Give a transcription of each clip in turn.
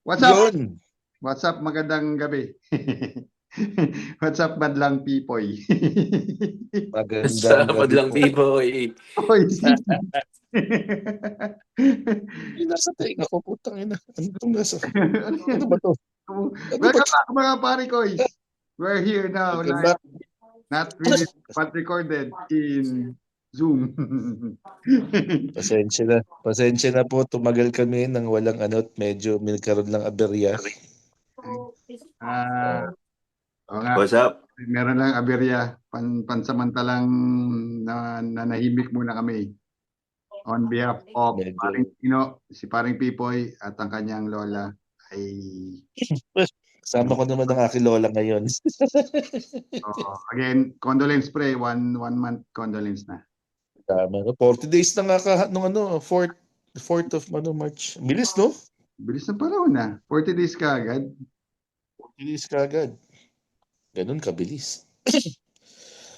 What's up? Yun. What's up? Magandang gabi. What's up, Madlang Pipoy? Magandang Sa gabi Madlang po. Oy. Pipoy. Yung nasa tenga ko, putang ina. Ano itong nasa? Ano yan? Ano ba to? Ano ba Welcome to? back, mga pare koys. We're here now, Welcome live, back. not really, but recorded in Zoom. Pasensya na. Pasensya na po. Tumagal kami nang walang ano at medyo may nagkaroon ng aberya. Ah, oo nga, What's up? meron lang aberya, pansamantalang nanahimik muna kami. On behalf of Medyo. paring Pino, si paring Pipoy at ang kanyang lola ay Kasama ko naman ang aking lola ngayon. again, condolence pre, one month condolence na. Tama. 40 days na nga nung 4th of March. Bilis, no? Bilis ng panahon na. 40 days ka agad. 40 days ka agad. Ganun kabilis.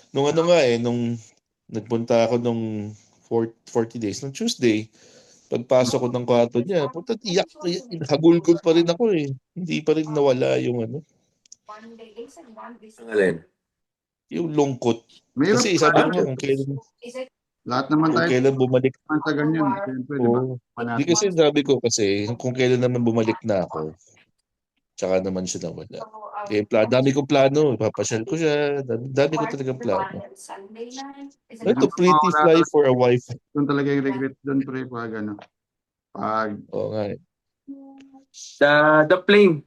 Nung nung nagpunta ako nung 40 days, nung Tuesday, pagpasok ko ng kwarto niya, puta iyak, hagulgol pa rin ako eh. Hindi pa rin nawala yung Ang alin? yung lungkot. Mayroon Kasi pa. sabi ko nga Lahat naman kung tayo kailan bumalik. sa ganyan. Siyempre, di ba? Oo. Di kasi sabi ko kasi kung kailan naman bumalik na ako, tsaka naman siya nawala. Kaya dami kong plano, ipapasyal ko siya, dami ko talagang plano. Ito, pretty fly for a wife. Doon talaga yung regret doon pre pag ano. Pag Oo nga eh. The plane.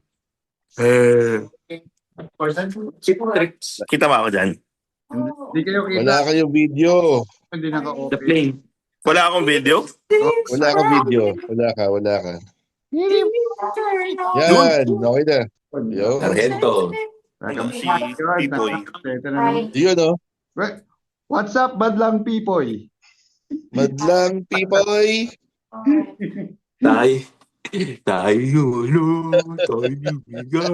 Chip tricks. Kita mo ako dyan? hindi kayo kita, Wala kayong video. hindi The naka-open. plane. Wala akong video? Wala ka video. Wala ka. Yan, okay na. Yo. Sargento. Welcome Si Pipoy. Pipoy. Ito na naman. Yun oh. What's up, Badlang Pipoy? Madlang Pipoy. Tayo. Tayo bigaw.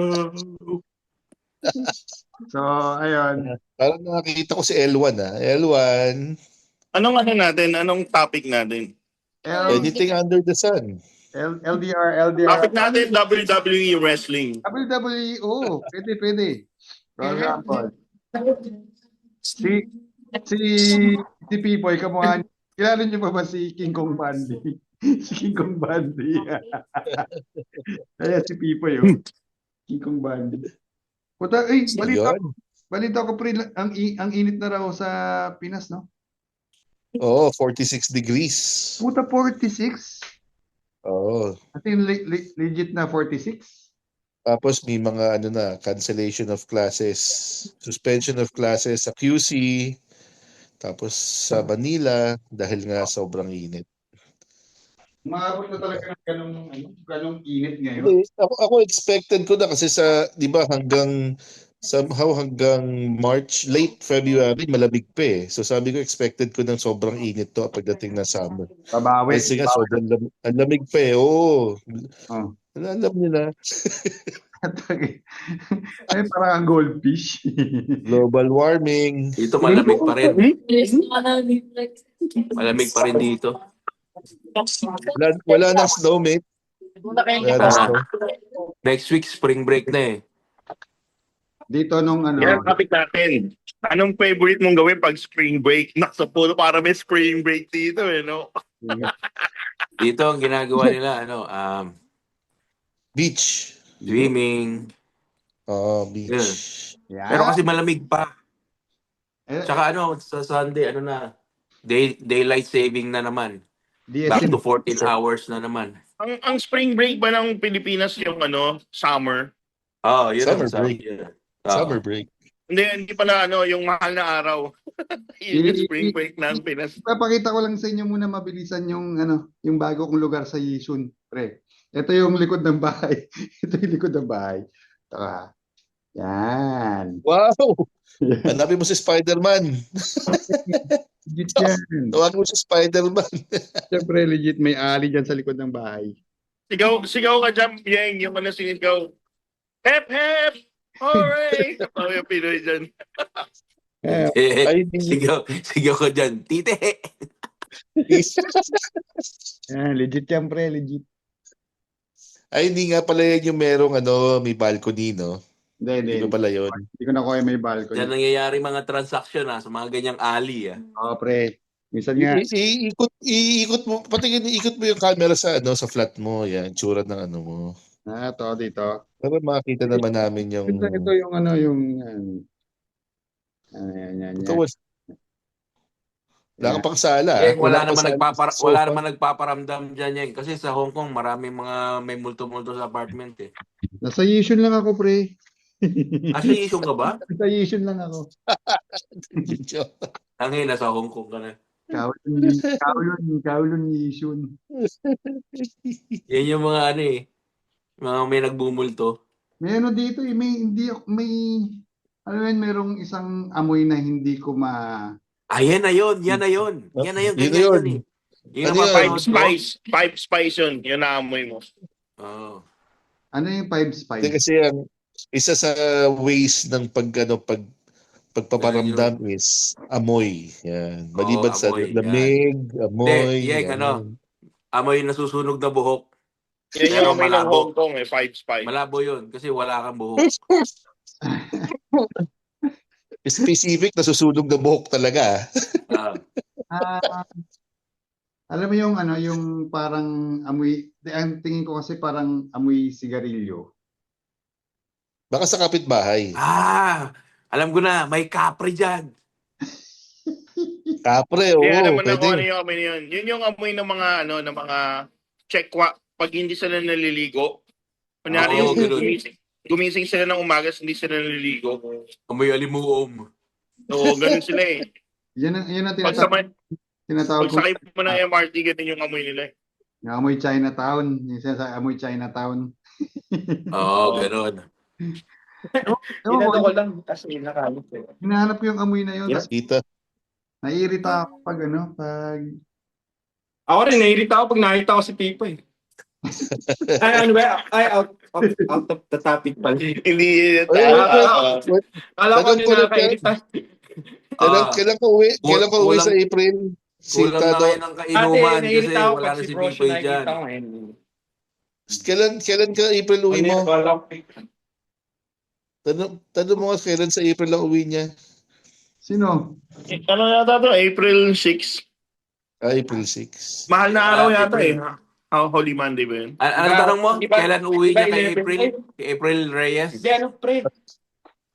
So, ayun. Parang nakakita ko si L1 ah. L1. Anong natin? Anong topic natin? Anything under the sun. LDR. Topic natin, WWE Wrestling. WWE, pwede. For example, si Pipoy, kamukha niyo. Kilala niyo pa ba si King Kong Bundy? Si King Kong Bundy. Kaya si Pipoy, King Kong Bundy. Puta, balita ko pre, ang init na raw sa Pinas, no? Oo, 46 degrees. Puta, 46? Oo. I think legit na 46. Tapos may mga cancellation of classes, suspension of classes sa QC, tapos sa Manila dahil nga sobrang init. Maabot na talaga ng ganong init ngayon. Ako expected ko na kasi di ba hanggang March, late February, malamig pa eh. So sabi ko expected ko ng sobrang init to pagdating na summer. Babawi. Kasi nga sobrang lamig pa eh. Oo. Alam niyo na. Ay, parang ang goldfish. Global warming. Dito malamig pa rin. Malamig pa rin dito. Wala nang snow, mate. Wala nang snow. Next week, spring break na eh. Dito nung Yan, topic natin. Anong favorite mong gawin pag spring break? Nasa puno para may spring break dito eh, no? Dito ang ginagawa nila, Beach. swimming. Beach. Yeah. Pero kasi malamig pa. Eh, Tsaka sa Sunday, daylight saving na naman. Back to 14 hours na naman. Ang spring break ba ng Pilipinas yung summer? Oh, yun Summer ang break. yeah. Summer break. Hindi pala yung mahal na araw. Yun yung spring break ng Pinas. Papakita ko lang sa inyo muna mabilisan yung yung bago kong lugar sa Yisun, pre. Ito yung likod ng bahay. Ito yung likod ng bahay. Taka. Yan. Wow! Hanapin mo si Spider-Man. Legit yan. Tawagin mo si Spider-Man. Siyempre, legit may ali dyan sa likod ng bahay. Sigaw ka dyan, Yang, yung sinigaw. Hep, hep! Hooray! Yung Pinoy dyan. Ay, hindi. Sigaw ko dyan, tite! Legit yan, pre. Legit. Ay, hindi nga pala yan yung merong may balcony, no? Hindi. Hindi pa pala yun. Hindi ko na kuha may balcony. Diyan nangyayari mga transaction sa mga ganyang alley. Oo, pre. Minsan nga, Iikot mo, iikot mo yung camera sa sa flat mo, yan, tsura ng mo. ito, dito. Para makita naman namin yung Ito yung yan. Ito, wala kang pakasala. Wala kang naman pakasala sa wala sofa. naman nagpaparamdam diyan kasi sa Hong Kong maraming mga may multo-multo sa apartment Nasa Yishun lang ako, pre. Sa Yishun ka ba? Nasa Yishun lang ako. Nasa Hong Kong ka na. Kowloon Yishun. Yan yung mga mga may nagbumulto. May dito, merong isang amoy na hindi ko Yan na yun. Yan na yun. Yun Ganyan yun. Yung Five spice yun. Yun naamoy mo. Ano yung five spice? Kasi ang isa sa ways ng pagpaparamdam is amoy. Yan. Maliban sa amoy, lamig, amoy. Amoy nasusunog na buhok. Yan yung amoy ng Hong Kong, five spice. Malabo yun kasi wala kang buhok. Specific, nasusunog na buhok talaga. Alam mo yung parang amoy, ang tingin ko kasi parang amoy sigarilyo. Baka sa kapitbahay. Alam ko na, may kapre dyan. Kapre, oo. Alam mo na kung Pwede. ano yung amoy na yun. Yun yung amoy ng mga chekwa pag hindi sila naliligo. Kunyari yung gumising sila ng umaga, hindi sila naliligo. Amoy alimuom. Oo, ganun sila eh. Yan ang Pag tinatawag ko. sakay mo ng MRT, ganun yung amoy nila eh. Yung amoy Chinatown. Yung sinasabi, amoy Chinatown. Ganun. Inano ko lang, tapos may nakamit eh. Hinahanap ko yung amoy na yun. Yes, kita. Naiirita ako pag Ako rin, naiirita ako pag nakita ko si Pipo eh. Out of the topic pala. Hindi Alam ko din nakakairita. Kailan ka uwi? Kailan ka uwi sa April? Kulang na kayo ng kainuman kasi naiirita ako wala pag na si si Brosyo Pipoy nakikita dyan. ko ngayon. Kailan ka April uwi mo? Wala ko. Tanong mo nga kailan sa April ang uwi niya? Sino? Ano yata to? April 6. April 6. Mahal na araw yata eh. Holy Monday ba yun? Ano tanong mo? Kailan uwi niya kay 11? April? Kay April Reyes? Hindi, pre?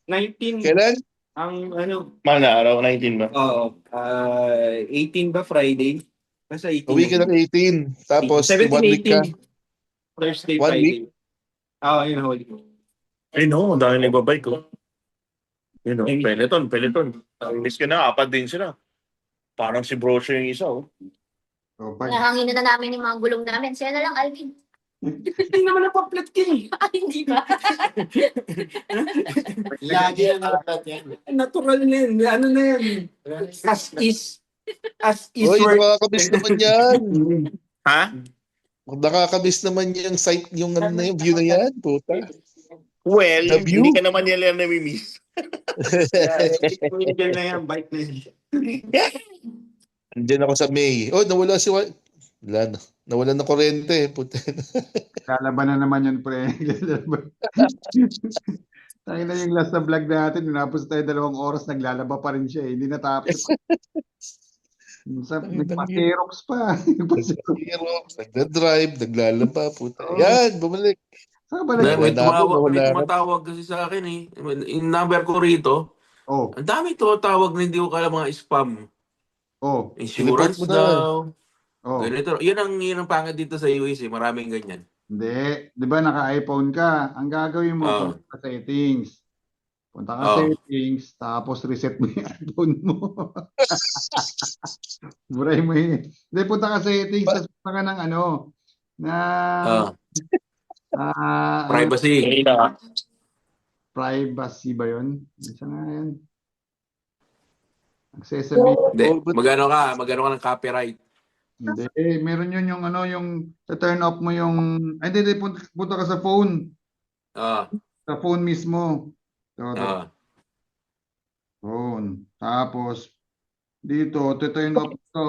19. Kailan? Ang Mahal na araw, 19 ba? Oo. 18 ba Friday? Basta 18. Uwi ka ng 18. Tapos 17, 1 week ka. 18. Thursday, 1 Friday. week? Yun, Holy. Ay no, dahil nagbabike ko. Yun o, Peloton. Miss ka na, apat din sila. Parang si Brosyo yung isa Nahangin na namin yung mga gulong namin. Siya na lang, Alvin. Hindi naman napaplat ka eh. Hindi ba? Lagi yan. Natural na yan. Ano na yan? As is. Uy, Work. nakakamiss naman yan. Ha? Nakakamiss naman yung site, yung view na yan. Puta. Well, The view? hindi ka naman nila namimiss. Illegal na yan. Bike na yan. Andiyan ako sa May. Nawala si wala na. Nawala ng kuryente. Puta. Lalaban na naman yun, pre. Tayo na yung last na vlog natin. Napos tayo 2 oras, naglalaba pa rin siya. Hindi natapos. Nagpa-Xerox pa. Nagda-drive, naglalaba. Puta. Yan, bumalik. Saan ba May Wala. tumatawag kasi sa akin eh. Yung number ko rito, ang dami tumatawag na hindi ko kala mga spam. Insurance Report mo na. daw. Ganito. Yun ang pangit dito sa US eh. Maraming ganyan. Hindi. Di ba naka-iPhone ka? Ang gagawin mo, punta ka sa settings. Punta ka sa settings, tapos reset mo yung iPhone mo. Buray mo yun. Hindi, punta ka sa settings, tapos punta ka ng Privacy. Privacy ba yun? Isa nga yan. Accessibility. Hindi. Magano ka ng copyright. Hindi. Meron yun yung turn off mo yung... Hindi. Punta ka sa phone. Sa phone mismo. So, Yun. Tapos, dito, turn off to.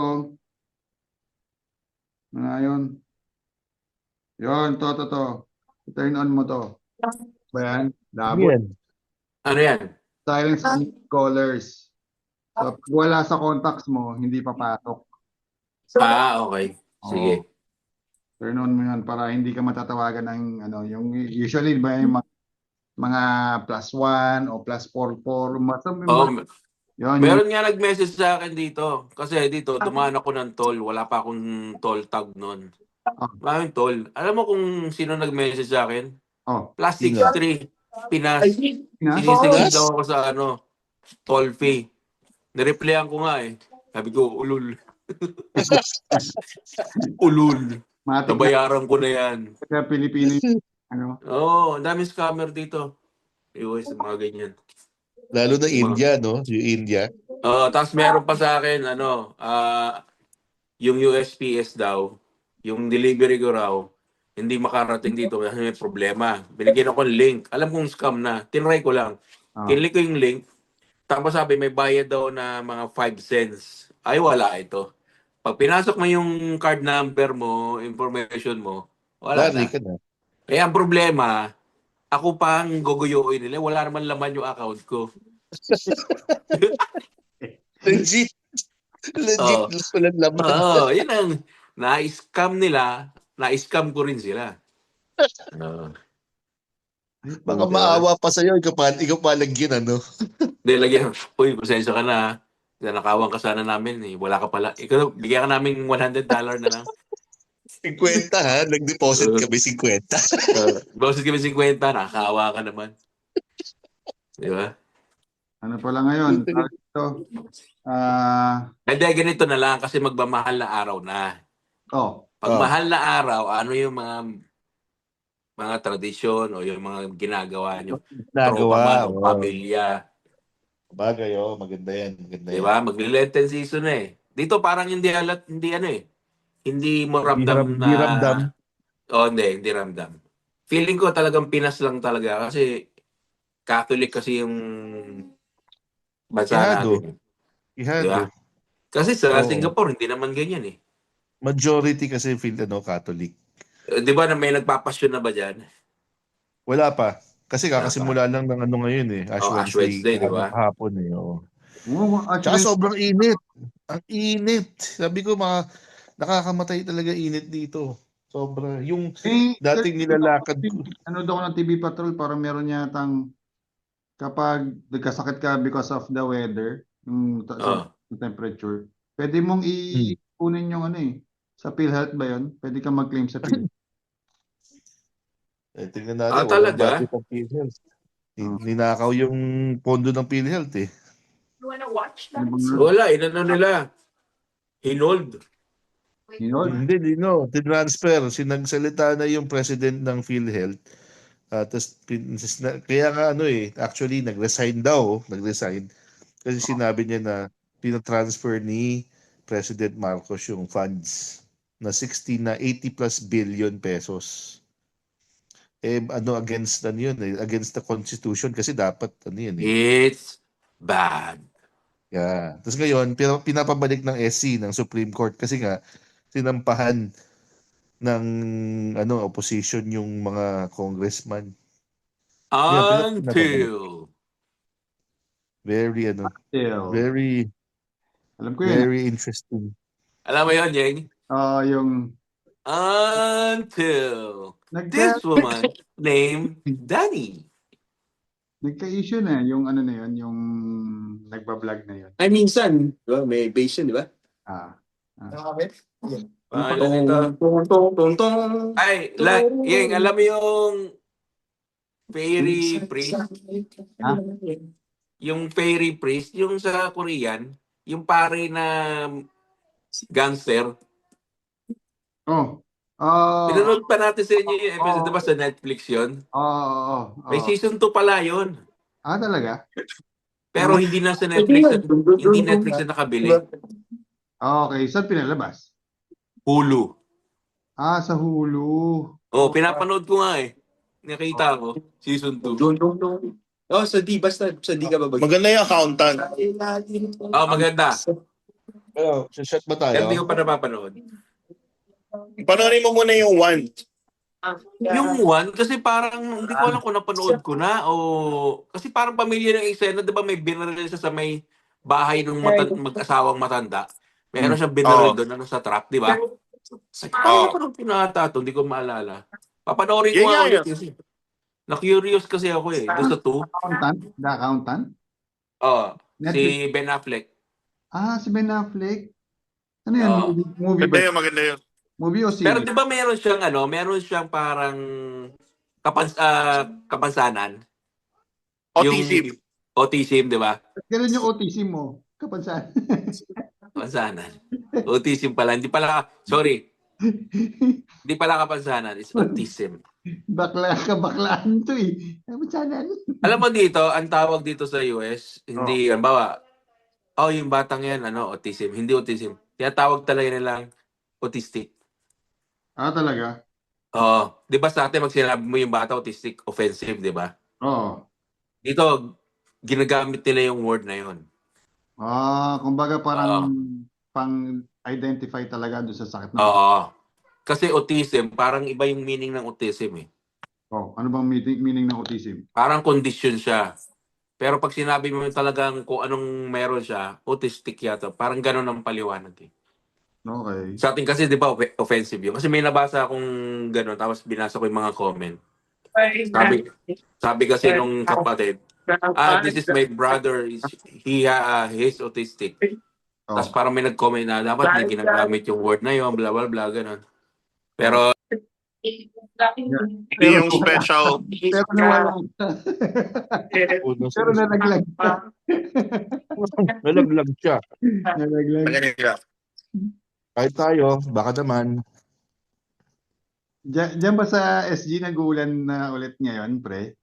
Yun. Yun, to. Turn on mo to. Ba yan? Labo. Yan. Ano yan? Silence and callers. So, pag wala sa contacts mo, hindi papasok. Okay. Sige. Oo. Turn on mo yan para hindi ka matatawagan ng yung usually ba yung mga +1 o +44 yun, Meron nga nag-message sa akin dito. Kasi dito, dumaan ako ng toll. Wala pa akong toll tag nun. Maraming toll. Alam mo kung sino nag-message sa akin? Plus 63. Pinas. Sinisingil daw ako sa toll fee. Nireplyan ko nga eh. Sabi ko, ulul. Ulul. Nabayaran ko na yan. Kaya Pilipino ang daming scammer dito. Iwas, mga ganyan. Lalo na India, no? Yung India. Tapos meron pa sa akin, yung USPS daw, yung delivery ko raw, hindi makarating dito kasi may problema. Binigyan ako ng link. Alam kong scam na. Tinry ko lang. Kinlik ko yung link. Tapos sabi, may bayad daw na mga 5 cents. Ay, wala ito. Pag pinasok mo yung card number mo, information mo, wala na. Kaya ang problema, ako pang guguyuin nila. Wala naman laman yung account ko. Legit. Legit. Walang laman. Yun ang na-scam nila. Na-scam ko rin sila. Baka maawa pa sa'yo. Ikaw pa lagyan, Hindi, lagyan. Uy, pasensya ka na. Nanakawan ka sana namin. Wala ka pala. Ikaw, bigyan ka namin $100 na lang. 50 ha? Nag-deposit kami 50. Deposit kami 50. Nakakaawa ka naman. Di ba? Ano pala ngayon? Hindi, ganito na lang kasi magmamahal na araw na. Pag mahal na araw, ano yung mga tradisyon o yung mga ginagawa nyo? Tropa man o pamilya. Bagay, maganda yan. Diba? Magli-Lenten season na eh. Dito parang hindi mo ramdam na... Hindi ramdam. Hindi ramdam. Feeling ko talagang Pinas lang talaga kasi Catholic kasi yung bansa natin. Ihado. Diba? Kasi sa Singapore, hindi naman ganyan eh. Majority kasi Catholic. Di ba na may nagpapasyon na ba dyan? Wala pa. Kasi kakasimula lang ng ngayon eh. Ash Wednesday, di ba? Hapon eh. Tsaka sobrang init. Ang init. Sabi ko nakakamatay talaga init dito. Sobra. Yung dating nilalakad ko. Ano daw ng TV Patrol para meron yatang kapag nagkasakit ka because of the weather, yung temperature, pwede mong kunin yung sa PhilHealth ba yun? Pwede ka mag-claim sa PhilHealth. Tingnan natin. Talaga? Ninakaw yung pondo ng PhilHealth eh. You wanna watch that? Wala, inano nila. Hinold. Hindi, tinransfer. Sinagsalita na yung president ng PhilHealth. Kaya nga actually nag-resign. Kasi sinabi niya na pinatransfer ni President Marcos yung funds na 80 plus billion pesos. Against against the constitution kasi dapat It's bad. Yeah. Tapos ngayon, pinapabalik ng SC ng Supreme Court kasi nga sinampahan ng opposition yung mga congressman. Until very alam ko yun. Very interesting. Alam mo yun, Jeng? Yung until this woman named Danny. Nagka-issue na yung na yun, yung nagbablog na yun. Ay, minsan, diba? May base yun, di ba? Ay, Yeng, alam mo yung fairy priest? Yung fairy priest, yung sa Korean, yung pare na gangster. Pinanood pa natin sa inyo yung episode, diba sa Netflix yun? May season 2 pala yun. Talaga? Pero hindi na sa Netflix, hindi Netflix na nakabili. Okay, saan pinalabas? Hulu. Sa Hulu. Pinapanood ko nga eh. Nakita ko, season 2. Oh, sa D, basta sa D ka babag. Maganda yung accountant. Oh, maganda. Pero, sa shot ba Pero hindi tayo? ko pa napapanood. Panoorin mo muna yung 1. Yung one, kasi parang hindi ko alam kung napanood ko na o... Kasi parang pamilya ng eksena, di ba may binaril siya sa may bahay ng mag-asawang matanda. Meron siyang binaril Oo. doon, ano, sa trap, di ba? Ay, parang Oo. napanood ko na ata ito, hindi ko maalala. Papanoorin ko Yan nga nga ulit yun. kasi. Na-curious kasi ako eh, doon sa 2. Accountant? The Accountant? Oh, Netflix. si Ben Affleck. Si Ben Affleck. Ano yan? Oo. Movie Maganda ba? yun, maganda yun. Movie o Pero series? di ba meron siyang parang kapansanan? Autism. Yung autism, di ba? Ganun yung autism mo. Kapansan. Kapansanan. Autism pala. Hindi pala, sorry. Hindi pala kapansanan. It's autism. Baklaan to eh. Kapansanan. Alam mo dito, ang tawag dito sa US, hindi, bawa, yung batang yan, autism. Hindi autism. Tinatawag talaga nilang autistic. Talaga? Di ba sa atin, sinabi mo yung bata autistic, offensive, di ba? Oo. Dito, ginagamit nila yung word na yun. Kumbaga parang pang-identify talaga doon sa sakit ng Oo. Kasi autism, parang iba yung meaning ng autism eh. ano bang meaning ng autism? Parang condition siya. Pero pag sinabi mo talagang kung anong meron siya, autistic yata. Parang ganun ang paliwanag eh. Okay. Sa atin kasi, di ba, offensive yun. Kasi may nabasa akong ganun, tapos binasa ko yung mga comment. Sabi kasi nung kapatid, this is my brother. He's autistic. Tapos parang may nag-comment na dapat hindi ginagamit yung word na yun, blah, blah, blah, ganun. Pero, Hindi yung special. Pero nawala ka. Pero nalaglag ka. Nalaglag siya. Nalaglag. Maganda. Kahit tayo, baka naman. Diyan ba sa SG nag-uulan na ulit ngayon, pre?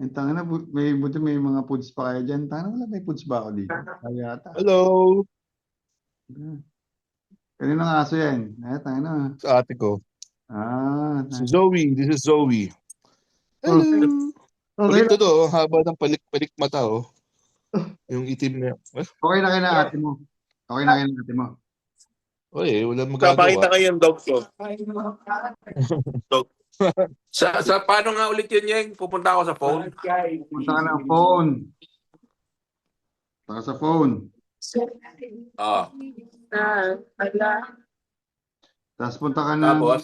Ang tanga na, buti may mga foods pa kayo dyan. Tanga na, wala may foods ba ako dito? Kaya yata. Hello! Kaninong aso yan? Tanga na. Sa ate ko. Si Zoe. This is Zoe. Hello! Okay, Ulit to, haba ng palik-palik mata, oh. Yung itim na. okay na kayo na ate mo. Okay na kayo na ate mo. Walang Kapakita magagawa. kayo yung dog ko. sa paano nga ulit yun, Yeng? Pupunta ako sa phone. Punta ka ng phone. Punta ka sa phone. Tapos punta ka ng... Tapos,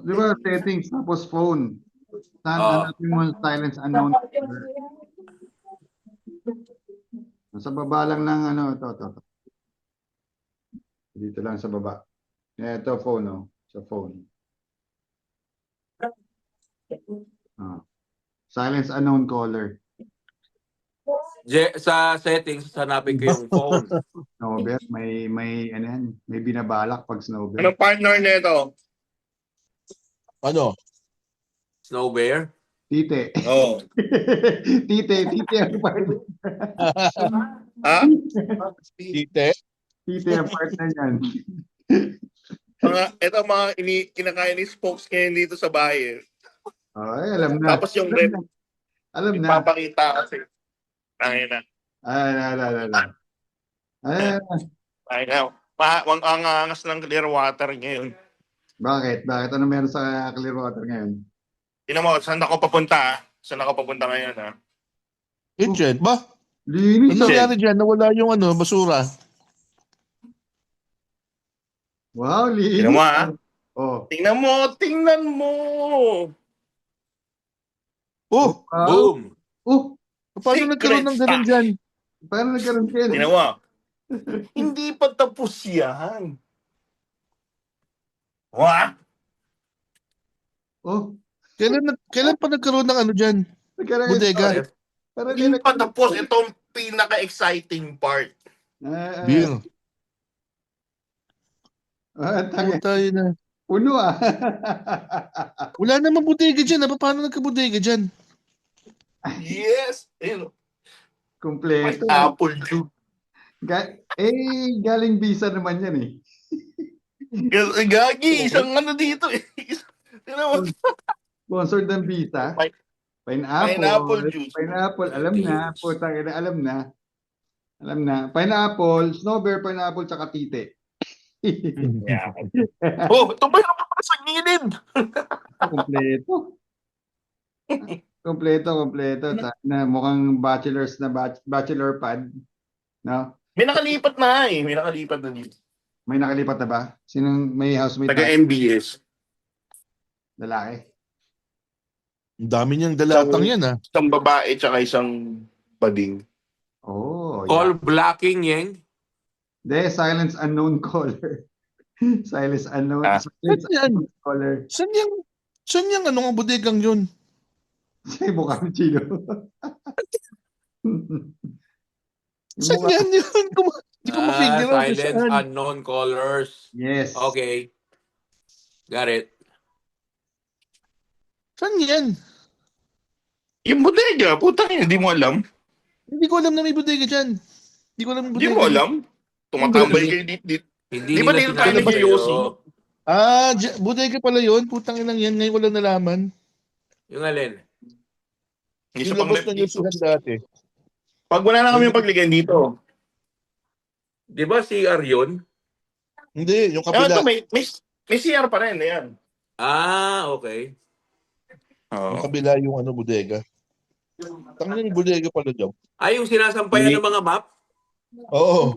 Di ba, settings, tapos phone. Hanapin mo yung silence unknown. Sa baba lang ng ito. Dito lang sa baba. Ito, phone, sa phone. Silence unknown caller. sa settings, hanapin ko yung phone. Snowbird, may ano yan, may binabalak pag Snowbird. Anong partner nito? Ano? Snow Bear? Tite. Oo. Tite ang partner. Ha? Tite? Tite ang partner niyan. Ito mga kinakain ni spokes ngayon dito sa bahay. Ay, alam na. Tapos yung rep, Alam na. ipapakita kasi. Tangin na. Ay na. Ang angas ng clear water ngayon. Bakit? Ano meron sa Clearwater ngayon? Tingnan mo, saan ako papunta? Saan ako papunta ngayon, ha? Injet ba? Linis. Ano nangyari dyan? Nawala yung basura. Wow, linis. Tingnan mo, ha? Oh. Tingnan mo! Oh! Boom! Paano nagkaroon ng ganun dyan? Paano nagkaroon yan? Tingnan mo. Hindi pa tapos yan. What? Oh. Kailan pa nagkaroon ng dyan? Nagkaroon Bodega. Hindi pa tapos. Itong pinaka-exciting part. Beer. Tayo na. Puno Wala namang bodega dyan. Paano nagka-bodega dyan? Yes. Kompleto. Apple juice. Galing visa naman yan eh. Gagi, isang dito eh. Sponsored ng visa. Pineapple juice. Pineapple, alam na. Putang ina, alam na. Alam na. Pineapple, snow bear, pineapple, tsaka tite. Oh, ito ba yung para sa gilid? Kompleto. Kompleto. Na, mukhang bachelor's na bachelor pad. No? May nakalipat na eh. May nakalipat na dito. May nakalipat na ba? Sinong may housemate Taga na MBS. lalaki? Ang dami niyang dalatang yan, ah. Isang babae tsaka isang bading. Oh, Call blocking, Yeng. De, silence unknown caller. Silence unknown. Ah. Silence Yan. unknown caller. Saan yung anong bodegang yun? Say, mukha ng chino. Saan yan yun? Hindi ko mapigil out kung Silence saan. unknown callers. Yes. Okay. Got it. Saan yan? Yung bodega, putang ina, hindi mo alam. Hindi ko alam na may bodega dyan. Hindi ko alam yung Hindi bodega. mo alam. Tumatambay kayo dito. Hindi Di ba nila dito sinabi tayo sa'yo. nag-Yossi? Bodega pala yun. Putang inang yan. Ngayon ko lang nalaman. Yung alin? Isa Yung pang labas left na dito. yung dati. Pag wala na kami yung pagligayan dito. Di ba CR yun? Hindi, yung Ito, kabila. may CR pa rin. Ayan. Okay. Yung Oo. kabila yung bodega. Tangin yung bodega pala dyan. Yung sinasampayan ng mga map? Oo.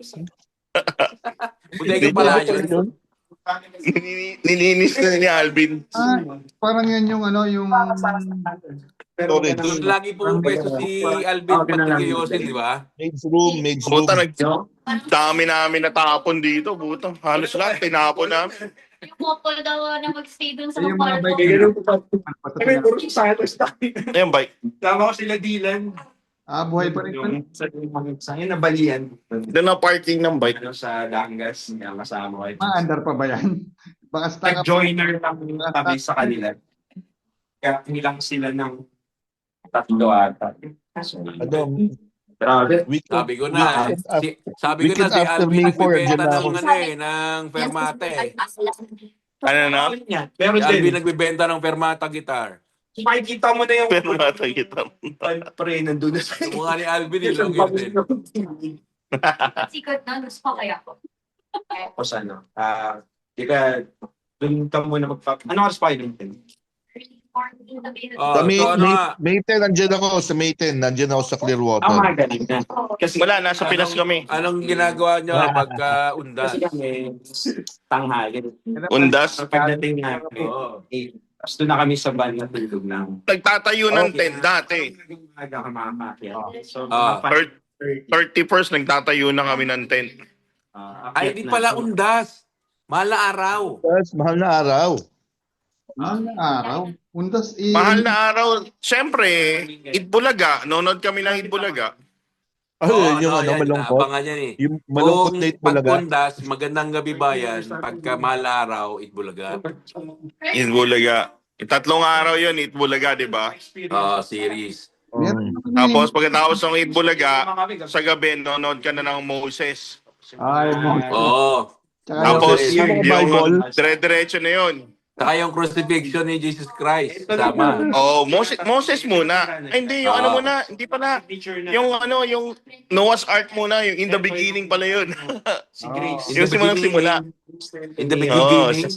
Bodega pala yun. Nilinis na ni Alvin. Parang yan yung yung Sorry. Doon lagi pumupwesto si Alvin Patrickiosin, di ba? Maid's room. Buta, dami namin natapon dito. Buta, halos lahat tinapon namin. Yung couple daw na mag-stay dun sa yung mga kwarto. bike. Kami puro sa Santos tayo. Ayan, bike. Tama ko sila Dylan. Buhay pa rin. Sa nabalian. Doon na parking ng bike. Sa Dangas, yung kasama ko. Maandar pa ba yan? Baka stack up. Nag-joiner lang kami sa kanila. Kaya nilang sila ng 3 ata. Grabe. Sabi ko na. Sabi ko na si Alvin nagbibenta ng Fermata eh. Ano na? Pero Si Alvin din, nagbibenta ng Fermata guitar. makikita mo na yung Pero nakakita. pre, nandun na sa Yung mga ni Alvin yung yun din. Sikat na, gusto pa kaya ko. Tapos di ka, dun ka muna ano oras pa yun? Sa May, So May 10, nandiyan ako. Sa May 10, nandiyan ako sa Clearwater. Galing na. Kasi Wala, nasa Pinas kami. Anong ginagawa nyo pagka undas? kasi kami, tanghali. Undas. So pagdating namin, Oo. tapos doon na kami sa van na tulog lang. Nagtatayo ng tent dati. Aga ka makakakya. So, 31st, nagtatayo na kami ng tent. Ay, di pala undas. Mahal na araw. Yes, mahal na araw. Araw. Undas Mahal na araw. Siyempre, Itbulaga. Nonod kami ng Itbulaga. Yung yan, malungkot. Abangan yan eh. Yung malungkot na Kung pag Itbulaga. undas, magandang gabi bayan. Pagka mahal na araw, Itbulaga. Itbulaga. 3 araw yun, Itbulaga, di ba? Series. Tapos pagkatapos ng Itbulaga, sa gabi, nonod ka na ng Moses. Ay, Oo. Tapos, Yung yung Bible. dire-diretso na yun. Saka yung crucifixion ni Jesus Christ. Sama. Oh, Moses muna. Ay, hindi, yung ano muna, hindi pala. Yung Noah's Ark muna, yung in the beginning pala yun. Si Grace. Yung simula. In the Oo, beginning.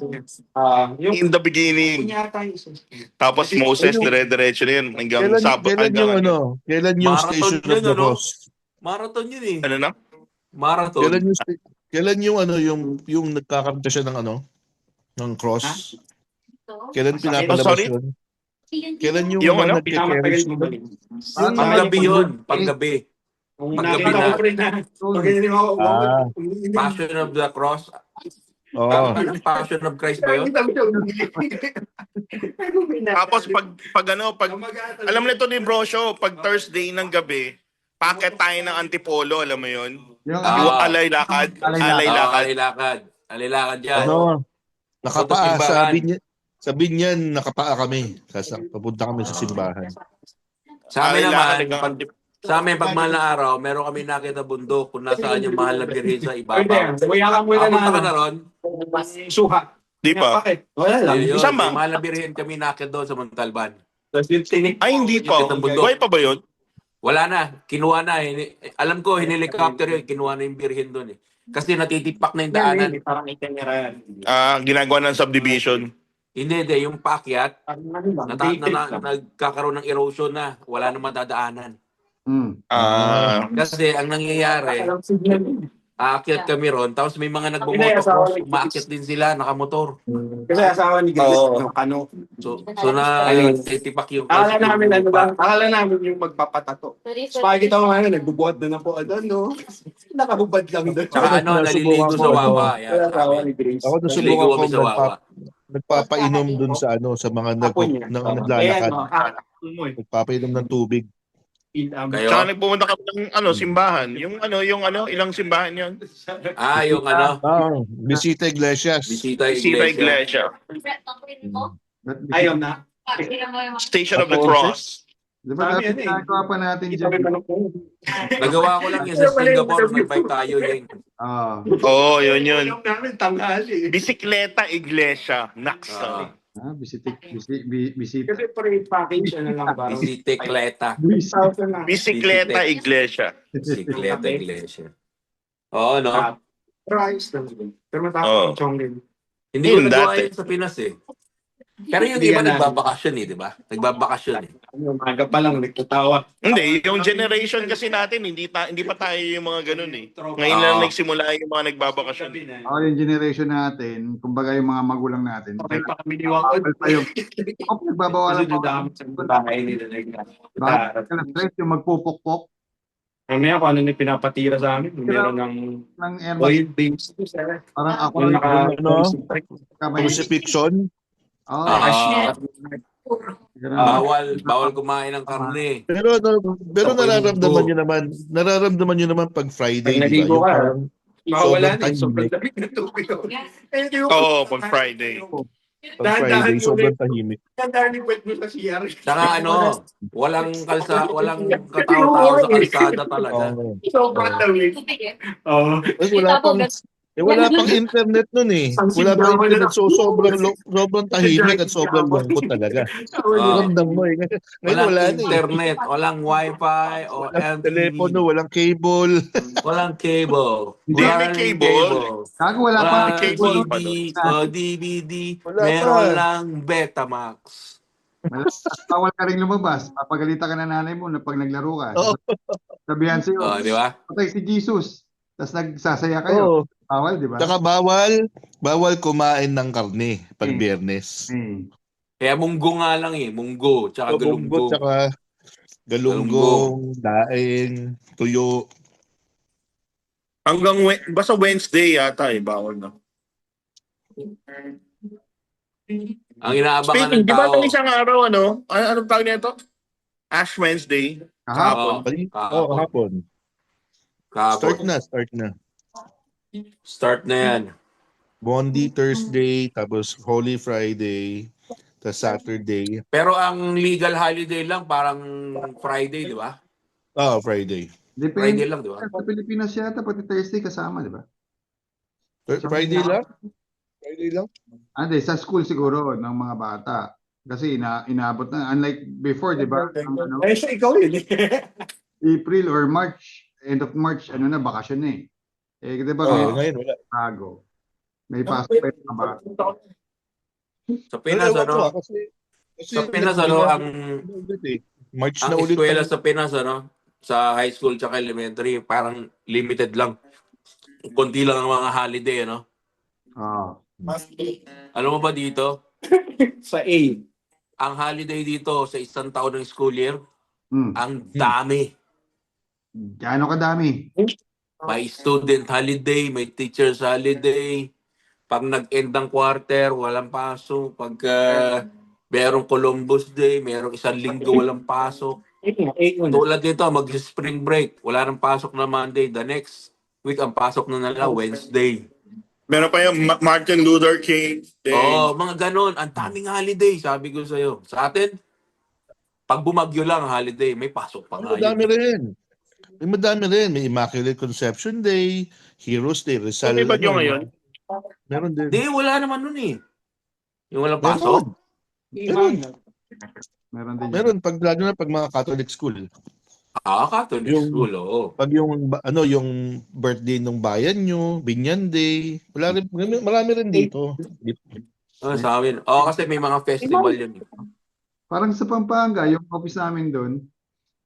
Yung In the beginning. Tapos Moses, dire-diretso na yun. Hanggang Kailan yung Marathon Station of yun, the ano? Cross? Marathon yun eh. Ano na? Marathon. Kailan yung nagkakanta siya ng cross? Kailan pinapalabas sorry? yun? Kailan yung Yung nagke-carry siya? Panggabi yun. Panggabi. Panggabi na. Passion of the Cross. Oo. Passion of Christ ba yun? Tapos pag alam nito ni Bro Show, pag Thursday ng gabi, packet tayo ng Antipolo, alam mo yun? yung Yung alay lakad. Alay lakad. Alilakad yan. Nakapaa. Simbahan. Sabi niyan, nakapaa kami. Papunta kami sa simbahan. Sa amin Alay naman, lakad hanggang sa amin pag mahal na araw, meron kami nakita bundok kung nasaan yung mahal na birhen sa ibabaw. Wayakan mo na Punta ka na ron? Suha. Di pa? Bakit? Wala lang. Yun, Saan ba? may mahal na birhen kami nakita doon sa Montalban. Tapos yung tinik. Ay, hindi pa. Kitang bundok. Buhay pa ba yun? Wala na. Kinuha na. Alam ko, hinilikopter yun. Kinuha na yung birhen doon eh. Kasi natitipak na yung daanan. Parang itinira yan. Ginagawa ng subdivision. Hindi. Yung paakyat, nagkakaroon ng erosion na. Wala na madadaanan. Kasi ang nangyayari, aakyat kami ron, tapos may mga nagbo-motocross, umaakyat din sila, nakamotor. Kasi asawa ni Galit, ano. So titipak yung... Akala namin yung magpapatato. Spaghetti ako ngayon, nagbubuhat na po. Ano? Nakabubad lang doon. Tsaka naliligo sa wawa. Ako nasubukan ko nagpapainom dun sa sa mga naglalakad. Nagpapainom ng tubig. Tsaka nagpumunta kami ng simbahan. Yung ilang simbahan yun? Yung Visita Iglesias. Visita Iglesia. Ayaw na. Station of the Cross. Di ba dapat ginagawa pa natin dyan? Nagawa ko lang yun sa Singapore, nag-bike tayo yun. Yun. Yung namin tanghali. Bisikleta Iglesia. Naxal. Bisita. Kasi pre-package lang ba? Bisikleta. Bisikleta Iglesia. Bisikleta Iglesia. Oo, no? Price lang. Pero matapos yung chongin. Hindi ko nagawa yun sa Pinas eh. Pero yung iba nagbabakasyon eh, di ba? Nagbabakasyon eh. Umaga pa lang, nagtatawa. Hindi, yung generation kasi natin, hindi pa tayo yung mga ganun eh. Ngayon lang nagsimula yung mga nagbabakasyon. Yung generation natin, kumbaga yung mga magulang natin. Okay pa kami niwangod. Nagbabawalan Kasi dudamit sa bahay nila. Bakit ka na-stress yung magpupukpok? Mamaya kung ano yung pinapatira sa amin, meron ng oil beams. Parang ako Crucifixion. Bawal kumain ng karne. Pero nararamdaman nyo naman pag Friday, di ba? Yung parang Mawala na, sobrang sobrang tahimik. dami ng tubig. Pag Friday. Pag Friday, sobrang tahimik. Tandaan yung wet mo sa CR. Saka walang katao-tao sa kalsada talaga. Sobrang lamig. Wala pang internet nun eh. Wala pang internet. So, sobrang tahimik at sobrang lungkot talaga. Ramdam mo eh. Ngayon wala na eh. Internet, walang wifi, o Walang telepono, walang cable. Walang cable. Hindi, may cable. Kago wala pa. Walang cable pa DVD. Wala Meron pa. lang Betamax. Bawal ka rin lumabas. Papagalitan ka na nanay mo na pag naglaro ka. Sabihan sa'yo, Di ba? patay si Jesus. Tapos nagsasaya kayo. Bawal, di ba? Tsaka bawal kumain ng karne pag Biyernes. Kaya munggo nga lang eh. Munggo, tsaka galunggong. Tsaka galunggong, daing, tuyo. Basta Wednesday yata bawal na. Ang inaabangan Speaking, ng di ba tao. itong isang araw, anong tawag nito? Ash Wednesday. Kahapon. Kahapon. Start na. Start na yan. Bondi Thursday, tapos Holy Friday, tapos Saturday. Pero ang legal holiday lang parang Friday, di ba? Friday. Friday lang, di ba? Sa Pilipinas yata, pati Thursday kasama, di ba? Friday lang? Friday lang? Hindi, sa school siguro ng mga bata. Kasi inaabot na. Unlike before, di ba? Siya ikaw yun. April or March, end of March, bakasyon na eh. Di ba? Ngayon wala. Bago. May pasok pa yung mga bata. Sa Pinas, sa Pinas, ang March na ulit. eskwela sa Pinas, sa high school tsaka elementary, parang limited lang. Konti lang ang mga holiday, Alam mo ba dito? Sa A. Ang holiday dito sa isang taon ng school year, ang dami. Gaano kadami? May student holiday, may teacher's holiday. Pag nag-end ng quarter, walang pasok. Pag merong Columbus Day, merong isang linggo walang pasok. Tulad nito, mag-spring break. Wala nang pasok na Monday. The next week, ang pasok na nila Wednesday. Meron pa yung Martin Luther King Day. Mga ganon. Ang daming holiday, sabi ko sa'yo. Sa atin, pag bumagyo lang holiday, may pasok pa nga yun. Madami rin. May Immaculate Conception Day, Heroes Day, Rizal. May bagyo ngayon? Meron din. Wala naman nun eh. Yung walang pasok. Meron din yan. Meron, lalo na pag mga Catholic school. Catholic Yung- school, oo. Pag yung birthday ng bayan nyo, Binyan Day, marami rin dito. Sa amin. Kasi may mga festival yun. Parang sa Pampanga, yung office namin doon,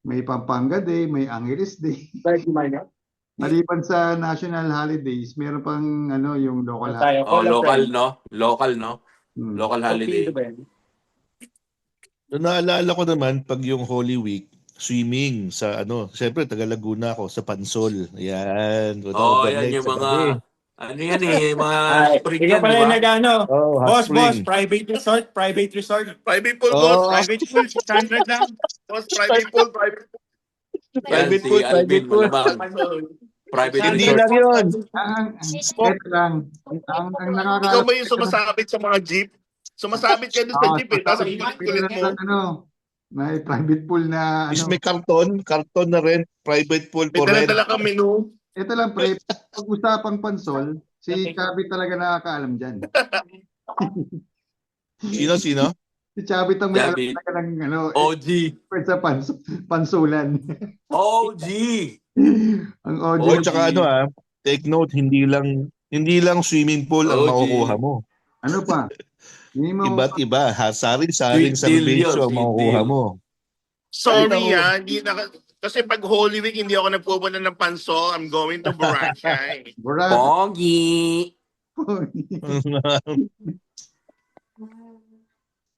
may Pampanga Day, may Angeles Day. Maliban sa national holidays, meron pang yung local holiday. Local, no? Local, no? Hmm. Local holiday. So, naalala ko naman, pag yung Holy Week, swimming sa siyempre taga Laguna ako, sa Pansol. Ayan. Yan yung mga, mga spring Ikaw yan, pala di ba? yung nag-ano. Oh, hot Boss, spring. private resort. Private pool, Oh. boss. Private pool, 600 lang. Boss, private pool. Private si pool, Alvin, private pool. malamang. Private Hindi resort. lang yun. Ito lang. Ang Ikaw nakakaalala. ba yung sumasabit sa mga jeep? Sumasabit ka doon sa jeep eh. Tapos ang kulit mo. May private pool na Is may karton na rent, private pool May for rent. dala-dala kang menu. Ito lang pre, pag-usapang Pansol, si Chabi talaga nakakaalam dyan. Sino? Si Chabi ang may alam Chabi. talaga ng OG. expert sa pansulan. OG. Ang OG. Oh, tsaka take note, hindi lang swimming pool ang OG. makukuha mo. Ano pa? Hindi mo Iba't iba, saring-saring Sweet deal yun, servisyo ang sweet makukuha deal. mo. Sorry kasi pag Holy Week hindi ako nagpupunta ng Pansol. I'm going to Boracay. Burak. Pogi.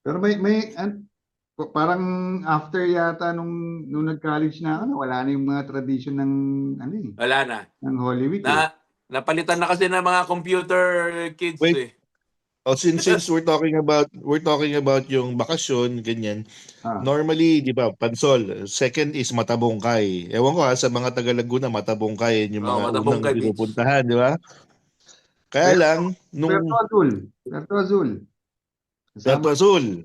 Pero parang after yata nung nag-college na wala na yung mga tradition ng Wala na. ng Holy Week. Napalitan na kasi ng mga computer kids Wait. eh. Since we're talking about yung bakasyon, ganyan. Ah. Normally, di ba, Pansol, second is Matabongkay. Ewan ko sa mga taga Laguna, Matabongkay yun yung mga Matabongkay unang Beach. pinupuntahan, di ba? Kaya lang, nung Puerto Azul. Puerto Azul,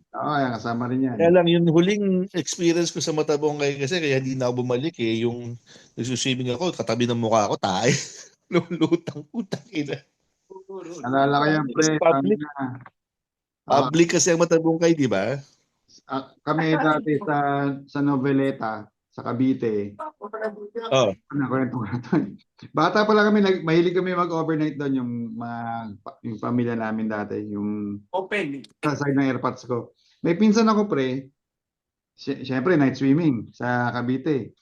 Kasama rin yan. kaya lang yung huling experience ko sa Matabongkay kasi kaya hindi na ako bumalik yung nagsuswimming ako, katabi ng mukha ko, tayo. Lulutang-utang ina. Alala ko yan, pre. Public. Public kasi ang Matabongkay, di ba? Kami dati sa Noveleta, sa Cavite. Oh. Kwento ko na to. Bata pa lang kami, mahilig kami mag-overnight doon yung pamilya namin dati, yung Open. sa side ng airpods ko. May pinsan ako, pre. Siyempre, night swimming sa Cavite.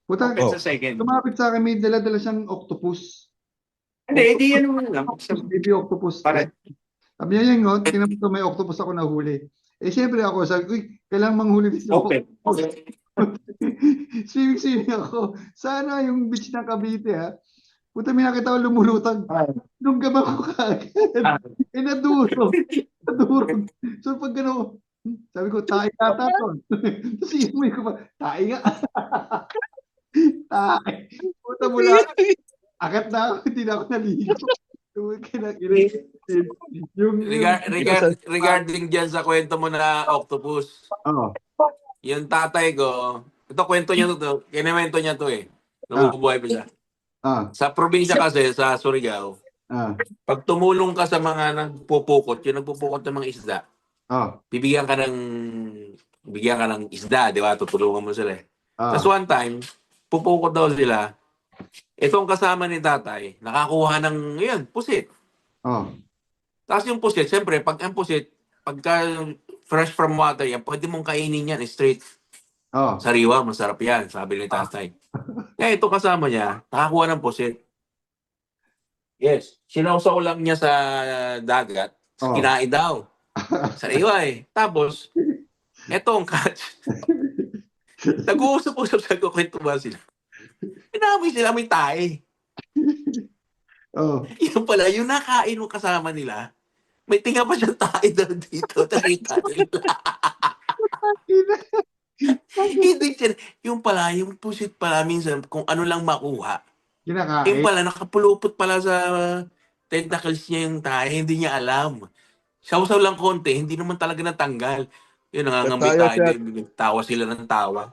Puta, Oh. Sa second. lumapit sa akin, may dala-dala siyang octopus. Hindi yan naman lang. Baby octopus. Para- Sabi niya yung tingnan mo to, may octopus ako nahuli. Siyempre ako, sabi, kailangan manghuli dito. Open. Swimming ako. Sana yung beach ng Cavite, ha. Puta, may nakita ko lumulutang. Nung gaba ko kaagad. Nadurog. So pag gano'n, sabi ko, tayo ata to. Tapos iuwi ko pa, tayo nga. Tayo. Puta mula. Akat na ako, hindi na ako naligo. Regarding dyan sa kwento mo na octopus, yung tatay ko, ito kwento niya to, kinimento niya to eh. Nabubuhay pa siya. Sa probinsya kasi, sa Surigao, pag tumulong ka sa mga nagpupukot, yung nagpupukot ng mga isda, bibigyan ka ng isda, di ba? Tutulungan mo sila eh. Tapos one time, pupukot daw sila, itong kasama ni tatay, nakakuha ng, pusit. Tapos yung pusit, siyempre, pag ang pusit, pagka fresh from water yan, pwede mong kainin yan straight. Sariwa, masarap yan, sabi ni tatay. Kaya ito kasama niya, nakakuha ng pusit. Yes, sinausaw lang niya sa dagat, kinain daw. Sariwa eh. Tapos, etong catch. Nag-uusap-usap sa kwento ba sila? Pinamoy sila may tae. Yung pala, yung nakain mo kasama nila, may tinga pa siyang tae daw dito. Nakita nila. Hindi siya. Yung pala, yung pusit pala minsan, kung ano lang makuha. Yung pala, nakapulupot pala sa tentacles niya yung tae, hindi niya alam. Sausaw lang konti, hindi naman talaga natanggal. Yun, nangangamay tayo. Tawa sila ng tawa.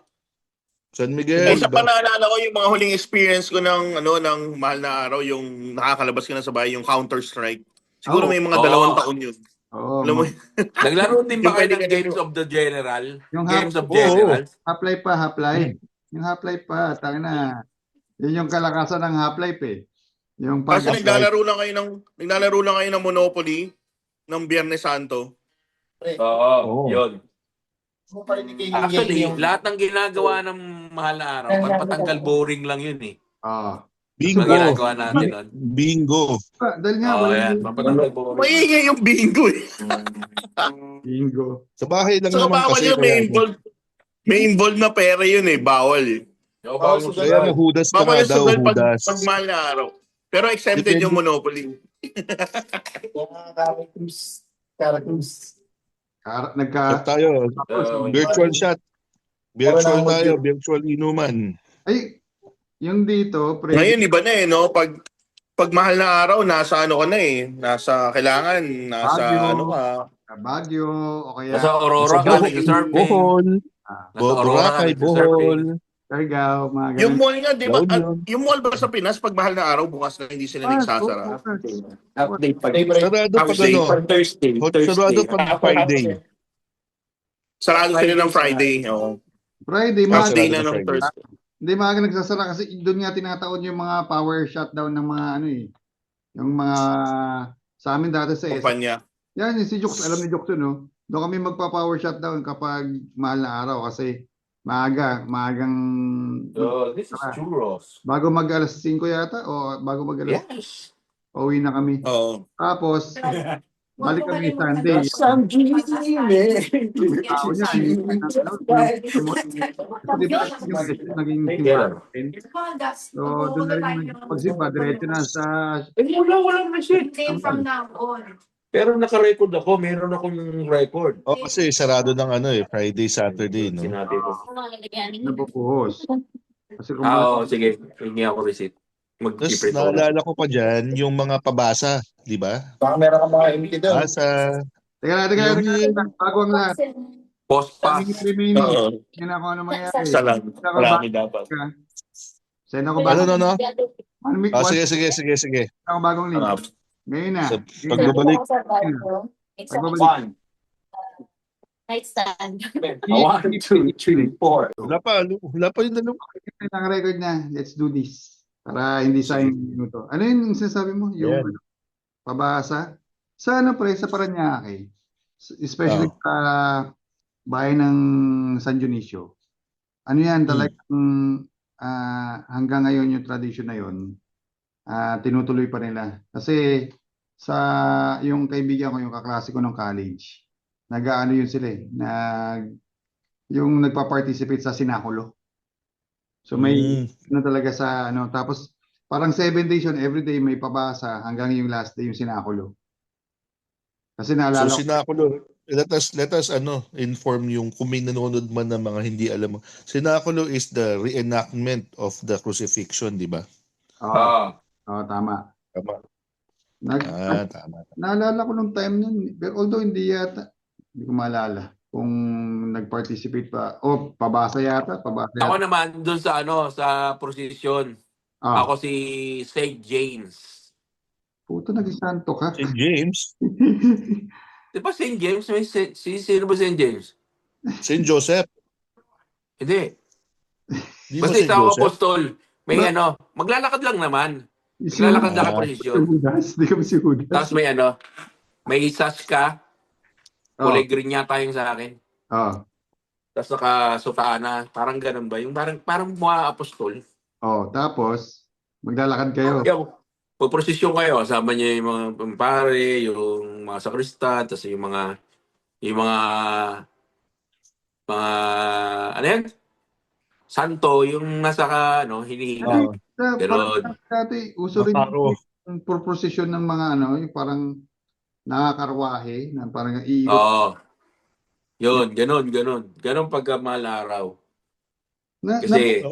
San Miguel. Isa pa naalala ko yung mga huling experience ko ng mahal na araw, yung nakakalabas ka na sa bahay, yung Counter-Strike. Siguro may mga 2 taon yun. Oo, Alam mo, Naglaro din ba Yung kayo pwede ng ka Games of the General? Yung Games of Oo. General? Half-Life pa, Half-Life. Yung Half-Life pa, tangin na. Yun yung kalakasan ng Half-Life eh. Yung pag kasi naglalaro lang kayo ng Monopoly ng Biyernes Santo. Oo, yun. Actually, Yung lahat ng ginagawa ng mahal na araw, patanggal boring lang yun eh. ah. Ang Bingo. ginagawa natin nun. Bingo. Dahil nga, Oo, wala yan. yung Papatanggal boring. Maingay yung bingo eh. bingo. Sa bahay lang So naman bawal kasi yun, kaya, may involved na pera yun eh. Bawal eh. Oo, bawal mo kaya nga sugal. hudas ka Bawal nga yung daw, sugal hudas. pag mahal na araw. Pero exempted Depende. yung Monopoly. characters. Shot tayo. Oo, Virtual shot. Virtual Wala tayo. akong Virtual inuman. Ay, yung dito, pre, Ngayon, iba na eh, no? Pag mahal na araw, nasa ano ka na eh. Nasa kailangan, nasa Baguio, ano ka. Baguio, o kaya Nasa Aurora ka, nag-surfing. Bohol. Nasa Aurora ka, Boracay, nag-surfing. Bohol. Siargao, mga Yung ganun. mall nga, di ba? La Union. Yung mall ba sa Pinas, pag mahal na araw, bukas na hindi sila nagsasara. update pa. Sarado pag Tuesday. ano. Thursday. Sarado pag Friday. Sarado sila ng Friday. Oo. Friday, Sarado Thursday na na ng Friday. Thursday. Hindi maaga nagsasara kasi doon nga tinataon yung mga power shutdown ng mga ano eh. Yung mga sa amin dati sa SM. Kumpanya. Yan, si Jux, alam ni Jux yun, no? Doon kami magpa-power shutdown kapag mahal na araw kasi maagang So, this is churros. bago mag alas 5 yata o bago mag alas Yes. uwi na kami. Oo. Tapos balik kami Sunday. Some dreams Tao niya, di ba yung SM naging simbahan? So doon na rin pagsimba, diretso na sa Walang machine. From now on. Pero naka-record ako. Meron akong record. O kasi sarado ng ano eh. Friday, Saturday, no? Sinabi ko. nabubuhos. Kasi kung Oo, sige. Hingi ako receipt. Tapos Mag-print ako. naalala ko pa dyan yung mga pabasa. Di ba? Baka meron ka mga empty doon. Basa. teka lang, bago ang lahat. Post pass. Remaining. Oo. Yan ako ano mangyari. Isa lang. Marami dapat. Send ako Ano, bagong no? one week, O one sige. ako bagong link. Ah, Ngayon na. Sa pagbabalik. One. Nightstand. 1, 2, 3, 4. Wala pa yung dalawa. Ang record na. Let's do this. Para hindi sayang yung minuto. Ano yung sinasabi mo? Yung Yan. pabasa? Sa ano pre? Sa Paranaque. Especially sa bayan ng San Dionisio. Ano yan? Talagang hanggang ngayon yung tradition na yun, tinutuloy pa nila. Kasi sa yung kaibigan ko, yung kaklase ko ng college, nag-aano yun sila eh, yung nagpa-participate sa sinakulo. So may ano talaga sa ano, tapos parang 7 days yun, every day may pabasa hanggang yung last day yung sinakulo. Kasi naalala So sinakulo, let us inform yung kung may nanonood man ng mga hindi alam mo. Sinakulo is the reenactment of the crucifixion, di ba? Tama. Tama. Tama. Naalala ko nung time nun, pero although hindi ko maalala kung nag-participate pa o pabasa yata. Ako naman doon sa sa prosesyon. Ako si St. James. Puto, naging santo ka. St. James? Di ba St. James? Sino ba St. James? St. Joseph? Hindi. Di ba Basta St. isa ako Joseph? apostol. May maglalakad lang naman. Maglalakad prosesyon. Di kami si Judas. Tapos may sash ka. Kulay green yata yung sa akin. Tapos nakasutana. Parang ganun ba? Yung parang mga apostol. Tapos maglalakad kayo. Pagprosesyon kayo, kasama niya yung mga pare, yung mga sakristan, tapos yung mga ano yan? Santo, yung nasa hinihinga. Pero dati, uso rin yung prosesyon ng mga yung parang nakakarwahe, na parang iikot. Oo. Yun, ganun pagka mahal na araw. Kasi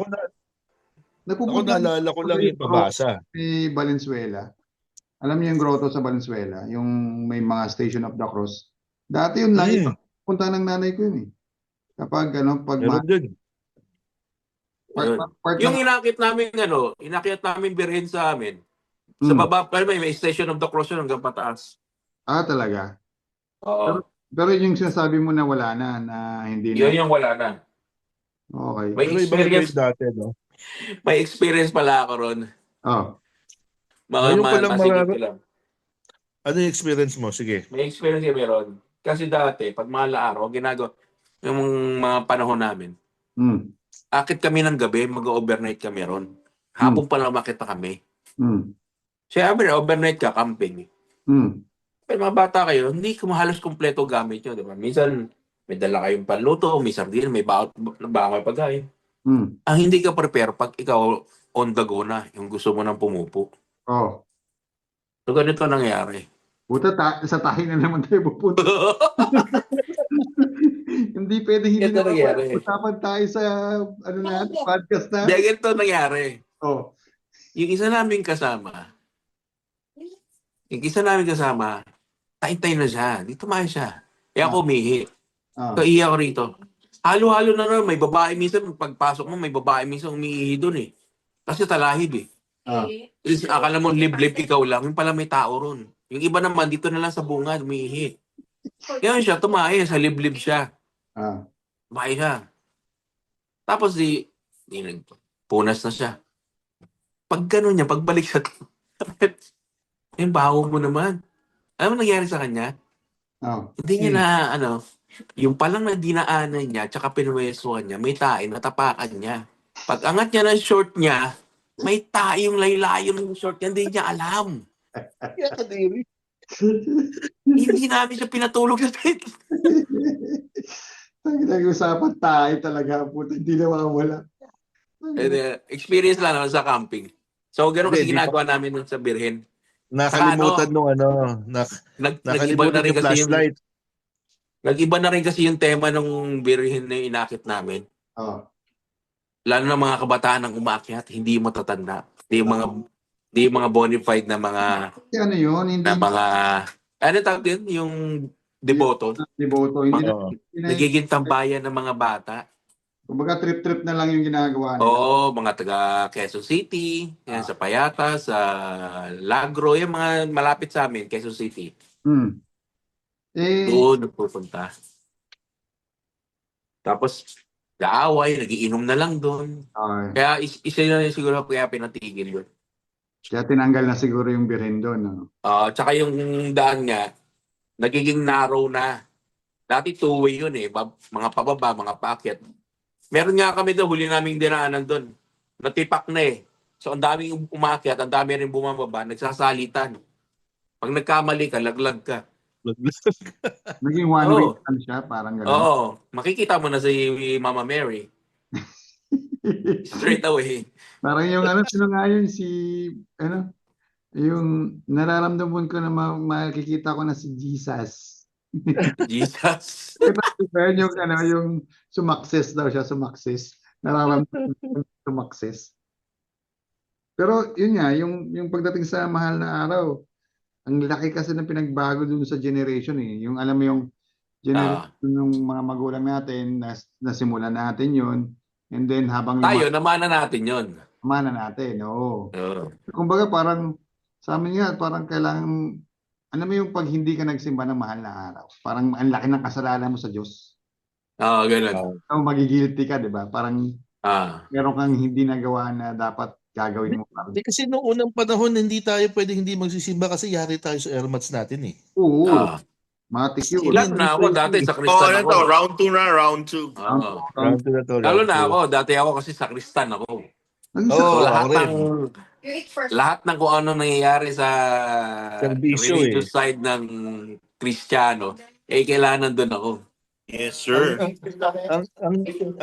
Ako naalala ko lang yung pabasa. May Valenzuela. Alam niyo yung grotto sa Valenzuela, yung may mga Station of the Cross. Dati yun lang, punta ng nanay ko yun eh. Kapag Meron din. yung inakyat namin birhen sa amin. Sa baba, pero may Station of the Cross yun hanggang pataas. Talaga? Oo. Pero yung sinasabi mo na wala na hindi Yun na. yung wala na. Okay. May Pero iba yung experience, dati, no? may experience pala ako ron. Oh. Ngayon ko lang Masingit ko lang. Ano yung experience mo? Sige. May experience kami ron. Kasi dati, pag mahal na araw, ginagawa, yung mga panahon namin, Mm. akit kami ng gabi, mag-overnight kami ron. Mm. Hapon pa lang makita kami. Mm. Siyempre, overnight ka, camping. Mm. Pero mga bata kayo, hindi ko halos kumpleto gamit nyo, di ba? Minsan, may dala kayong panluto, may sardine, may baon pagkain. Mm. Ang hindi ka prepare pag ikaw on the go na, yung gusto mo nang pumupo. Oh. So, ganito nangyari. Buta sa tahi na naman tayo pupunta. Hindi pwede hindi Ganito na nangyari. usapan tayo sa ano na podcast na. Hindi, ganito nangyari. Oh. Yung isa namin kasama, tayo na siya. Di tumayo siya. Kaya ako umihi. Ah. So, iya ko rito. Halo-halo na rin. May babae minsan, pagpasok mo, may babae minsan umiihi doon eh. Kasi talahib eh. Ah. Akala mo liblib ikaw lang. Yung pala may tao ron. Yung iba naman, dito na lang sa bungad, umiihi. Kaya siya, tumayo. Sa liblib siya. Ah. Tumayo siya. Tapos punas na siya. Pag gano'n niya, pagbalik sa yung baho mo naman. Ano nangyari sa kanya? Oh. Hindi niya na, yung palang na dinaanan niya, tsaka pinuwesuhan niya, may tae, natapakan niya. Pag angat niya ng short niya, may tae yung laylayo ng short niya, hindi niya alam. Kaya kadiri. Hindi namin siya pinatulog sa tent. Nag-usapan tayo talaga. Puta, hindi na makawala. Experience lang naman sa camping. So, gano'n kasi Hindi, ginagawa namin nun sa Birhen. Nakalimutan nung Nag-iba na nakalimutan rin yung kasi flashlight. nag-iba na rin kasi yung tema nung Birhen na inakit namin. Oh. Lalo na mga kabataan ang umakyat, hindi matatanda. Hindi yung mga bona fide na mga Kasi ano yun? Hindi ano tawag din? Yung deboto. Deboto. Hindi Oo. Nagiging tambayan ng mga bata. Kumbaga trip-trip na lang yung ginagawa nila. Oo, mga taga Quezon City, yan, sa Payata, sa Lagro, yung mga malapit sa amin, Quezon City. Hmm. Doon nagpupunta. Tapos, kaaway, nagiinom na lang doon. Okay. Kaya isa na siguro kaya pinatigil yun. Kaya tinanggal na siguro yung birin doon. No? Tsaka yung daan nga, nagiging narrow na. Dati two-way yun eh. Mga pababa, mga paakyat. Meron nga kami doon, huli naming dinaanan doon. Natipak na eh. So ang daming umakyat, ang dami rin bumababa, nagsasalitan. Pag nagkamali ka, laglag ka. Naging one-way lang siya, parang gano'n. Oo. Makikita mo na si Mama Mary. Straight away. Parang yung sino nga yun, yung nararamdaman ko na makikita ko na si Jesus. Jesus. yung sumakses daw siya, sumakses. Nararamdaman ko sumakses. Pero yun nga, yung pagdating sa mahal na araw, ang laki kasi ng pinagbago dun sa generation eh. Yung alam mo yung generation ng mga magulang natin, nasimulan natin yun. And then habang Tayo, namana natin yun. Namana natin, oo. Oo. Kumbaga parang, sa amin nga, parang kailangan, ano mo yung pag hindi ka nagsimba ng mahal na araw? Parang ang laki ng kasalanan mo sa Diyos. Oo, ganun. So, magigilty ka, di ba? Parang meron kang hindi nagawa na dapat gagawin mo. Hindi kasi noong unang panahon, hindi tayo pwedeng hindi magsisimba kasi yari tayo sa airmats natin eh. Oo. Matik yun. Ilan na ako dati sa Kristan ako. Round 2 na, round 2. Round two na to, Lalo round na two. ako, dati ako kasi sa Kristan ako. Oo, So, lahat ako rin. lahat ng kung ano nangyayari sa Serbisyo religious side ng Kristiyano, kailangan nandun ako. Yes, sir. Ang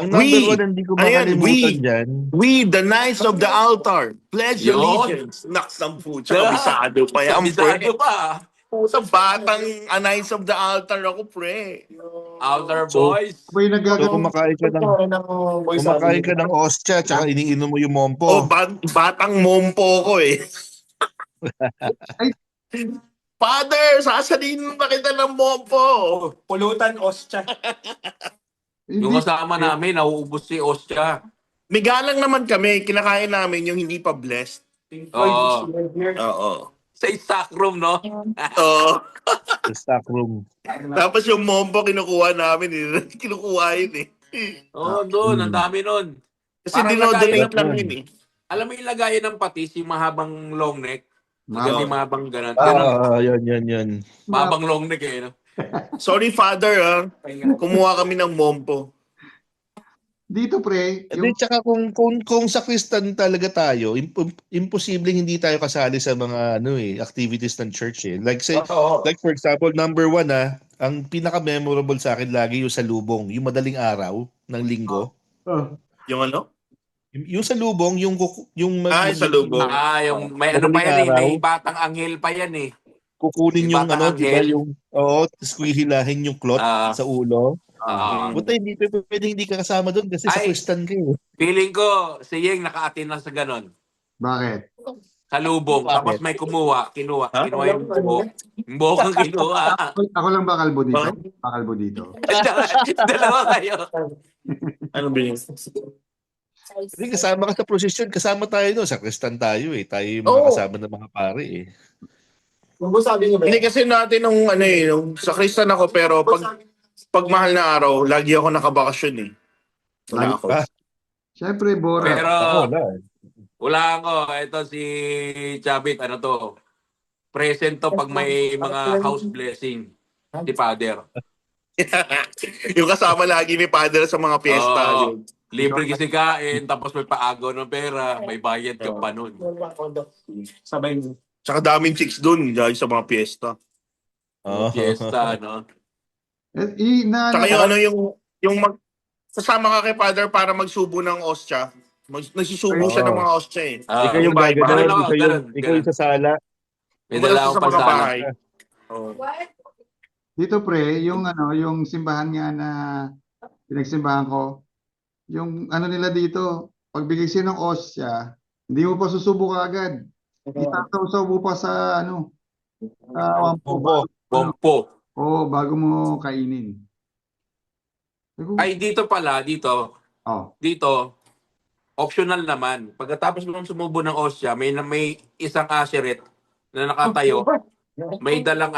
number one, hindi ko makalimutan dyan. We, the Knights of the Altar, pledge Yun. allegiance. Naksang pucha, kabisado pa yan, Kabisado pre. pa. Sa batang Knights of the Altar ako, pre. Outer So, boys. May So nagagawa. kumakain ka ng ostya tsaka iniinom mo yung mompo. Batang mompo ko eh. Ay. Father, sasalinin pa kita ng mompo. Pulutan, ostya. Yung kasama namin, nauubos si Ostia. May galang naman kami, kinakain namin yung hindi pa blessed. Oo. Oo. Sa stock room, no? Oo. Sa stock room. Tapos yung mompo kinukuha namin. Kinukuha yun eh. Oo, doon. Ang dami nun. Kasi Parang dinodonate lagayan lang ng- yun eh. Alam mo yung lagayan ng patis, yung mahabang long neck? Mahaba. Hindi mahabang ganun. Ganun. Yun. Mahabang long neck eh. No? Sorry father kumuha kami ng mompo. Dito pre, Hindi, tsaka kung sa Kristan talaga tayo, imposibleng hindi tayo kasali sa mga activities ng church eh. Like for example, number 1 ang pinaka-memorable sa akin lagi yung salubong, yung madaling araw ng linggo. Yung ano? Yung salubong, yung Salubong. Yung may ano pa Madaling yan eh. May araw. batang anghel pa yan eh. kukunin May yung batang di ba, anghel. yung tapos hihilahin yung cloth sa ulo. Buta hindi pwede hindi ka kasama doon kasi sa Ay. Kristan ka eh. Feeling ko, si Yeng naka-attend lang sa ganon. bakit? Salubong. Bakit? Tapos may kinuha yung buhok. Yung buhok ang kinuha. Ako lang ba kalbo dito? Kalbo dito. Dalawa kayo. Ano bilis? Hindi, kasama ka sa prosesyon, kasama tayo doon. Sa Kristan tayo eh. Tayo yung mga kasama ng mga pare eh. Hindi kasi natin nung sa Kristan ako pero pag mahal na araw, lagi ako nakabakasyon eh. Wala ako. Siyempre, Bora. Pero Wala eh. wala ako. Ito si Chabit, present to pag may mga house blessing. Si Father. Yung kasama lagi ni Father sa mga piyesta. Oo. Libre gisikain, tapos may paagaw ng pera, may bayad ka pa nun. Tsaka daming chicks dun dahil sa mga piyesta. Fiesta, no? Tsaka sasama ka kay Father para magsubo ng ostya. Nagsusubo siya ng mga ostya eh. Ikaw yung bahay- gagawin, ganun, ikaw yung sa sala. May dala akong sa mga pansala. bahay. Oh. Dito pre, yung simbahan nga na pinagsimbahan ko, yung nila dito, pag bigay siya ng osya, hindi mo pa susubo agad. Itatawsaw mo pa sa Bompo. Oo, bago mo kainin. Ay, dito pala, dito, Oh. optional naman. Pagkatapos mo sumubo ng osya, may isang asheret na nakatayo. May dalang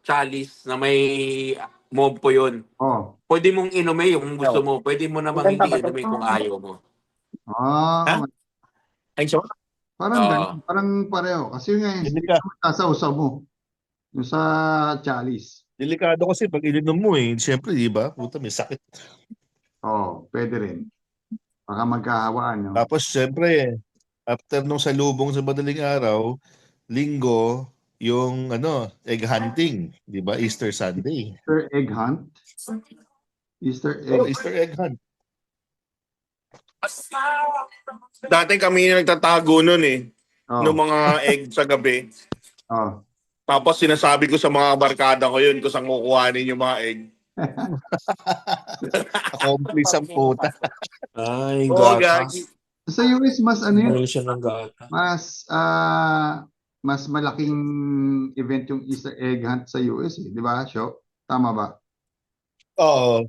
chalice na may mompo yun. Oh. Pwede mong inumin yung gusto mo. Pwede mo namang hindi inumin kung ayaw mo. Ay, so? Parang pareho. Kasi nga, sasawsaw mo. Yung sa chalice. Delikado kasi pag ininom mo eh. Siyempre, di ba? Puta, may sakit. Pwede rin. Baka magkahawaan. No? Tapos, siyempre, after nung salubong sa madaling araw, linggo, yung egg hunting. Di ba? Easter Sunday. Easter egg hunt? Easter egg hunt. Dati kami yung nagtatago nun eh. Ng mga egg sa gabi. Tapos sinasabi ko sa mga barkada ko yun kung saan kukuhanin yung mga egg. Accomplice ang puta. Ay, gagi. Sa US, mas yun? siya ng gata. Mas malaking event yung Easter egg hunt sa US eh. Di ba, Sho? Tama ba? Oo.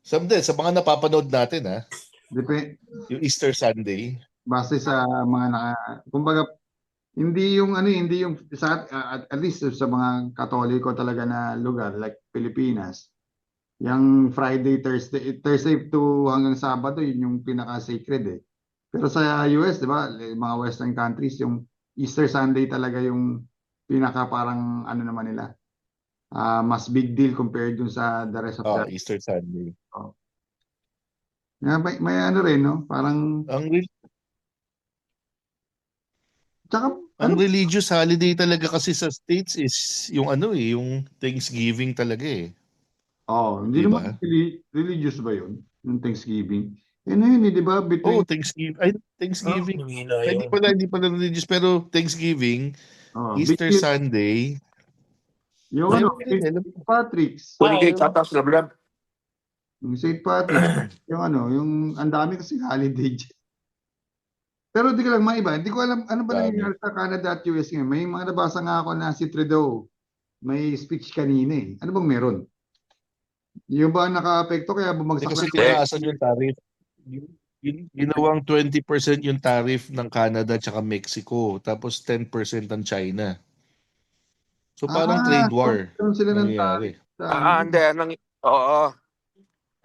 Sa mga napapanood natin yung Easter Sunday. Base sa mga kumbaga, hindi yung at least sa mga Katoliko talaga na lugar like Pilipinas, yung Friday, Thursday to hanggang Sabado, yun yung pinaka-sacred eh. Pero sa US, di ba, mga Western countries, yung Easter Sunday talaga yung pinaka parang naman nila. Mas big deal compared dun sa the rest of the Easter Sunday. May rin, no? Parang ang religious holiday talaga kasi sa States is yung yung Thanksgiving talaga eh. Hindi diba? naman religious ba yun? Yung Thanksgiving? Yun di ba? Thanksgiving. Hindi pala religious pero Thanksgiving, Easter Sunday. Yung St. Patrick's. Pwede kayo tatas lablab. Yung St. Patrick's. yung ang dami kasi holiday. Pero di ko lang maiba. Hindi ko alam ano ba nangyayari sa Canada at US ngayon. May mga nabasa nga ako na si Trudeau may speech kanina eh. Ano bang meron? Yung ba naka-apekto kaya bumagsak kasi tinaasan yung tariff. Ginawang 20% yung tariff ng Canada at Mexico. Tapos 10% ang China. So parang trade war Meron sila ng nangyayari. Hindi. Oo.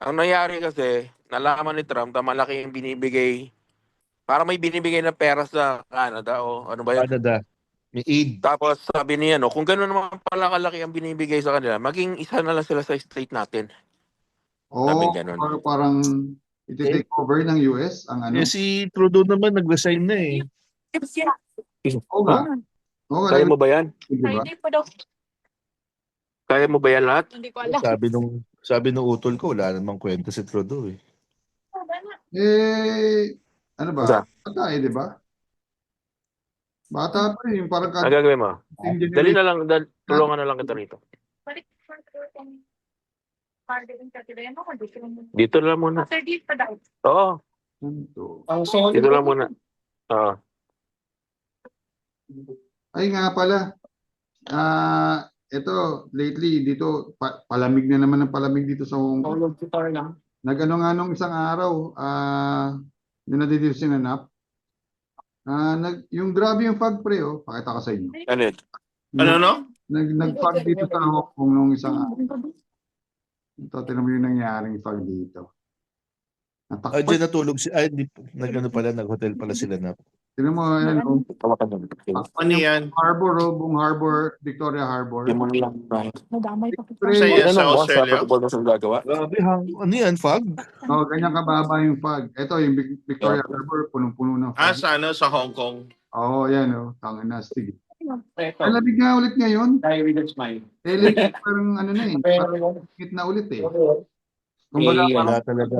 Ang nangyari kasi, nalaman ni Trump na malaki yung binibigay. Parang may binibigay na pera sa Canada o ano ba yun? Canada, may aid. Tapos sabi niya, no, kung gano'n naman pala kalaki ang binibigay sa kanila, maging isa na lang sila sa state natin. Sabi ganun. Parang iti-take over ng US ang ano. Eh si Trudeau naman nag-resign na eh. Oo nga. Kaya mo ba yan? Diba? Hindi pa daw. Kaya mo ba yan lahat? Hindi ko alam. Sabi nung utol ko, wala namang kwenta si Trudeau eh. Ano ba? Bata di ba? Bata pa rin. Parang Ang gagawin mo? Dali na lang, tulungan na lang kita rito. Dito lang muna. Oo. Dito lang muna. Oo. Ay nga pala. Ito, lately, dito, palamig na naman ng palamig dito sa Hong Kong. Nag-ano nga nung isang araw, yung nadidito sinanap. Yung grabe yung fog pre, pakita ko sa inyo. Ano? Nag-fog dito sa Hong Kong nung isang araw. Ito, tinan mo yung nangyaring fog dito. Diyan natulog nag-hotel pala sila na. Tinan mo, Ano yan? Buong Harbor, Victoria Harbor. Sa Australia. Grabe, ano yan, fog? Ganyan kababa yung fog. Ito, yung Victoria Harbor, punong-puno ng fog. Sa Hong Kong. Yan, tangin na, stig. Malamig nga ulit ngayon. Parang ano na parang hit na ulit eh. Wala talaga.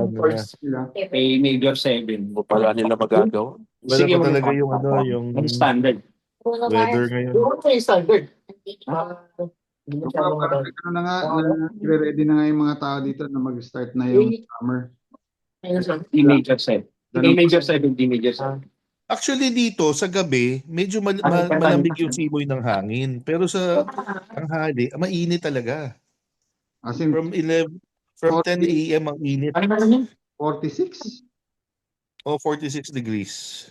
May major 7. Pala nila magagawa. Wala pa talaga yung standard. weather ngayon. Standard. Parang na nga, ready na nga yung mga tao dito na mag-start na yung summer. Major 7. Major 7, major 7. Actually dito sa gabi, medyo malamig yung simoy ng hangin. Pero sa tanghali, mainit talaga. As in, From 10 a.m. ang init. 46? 46 degrees.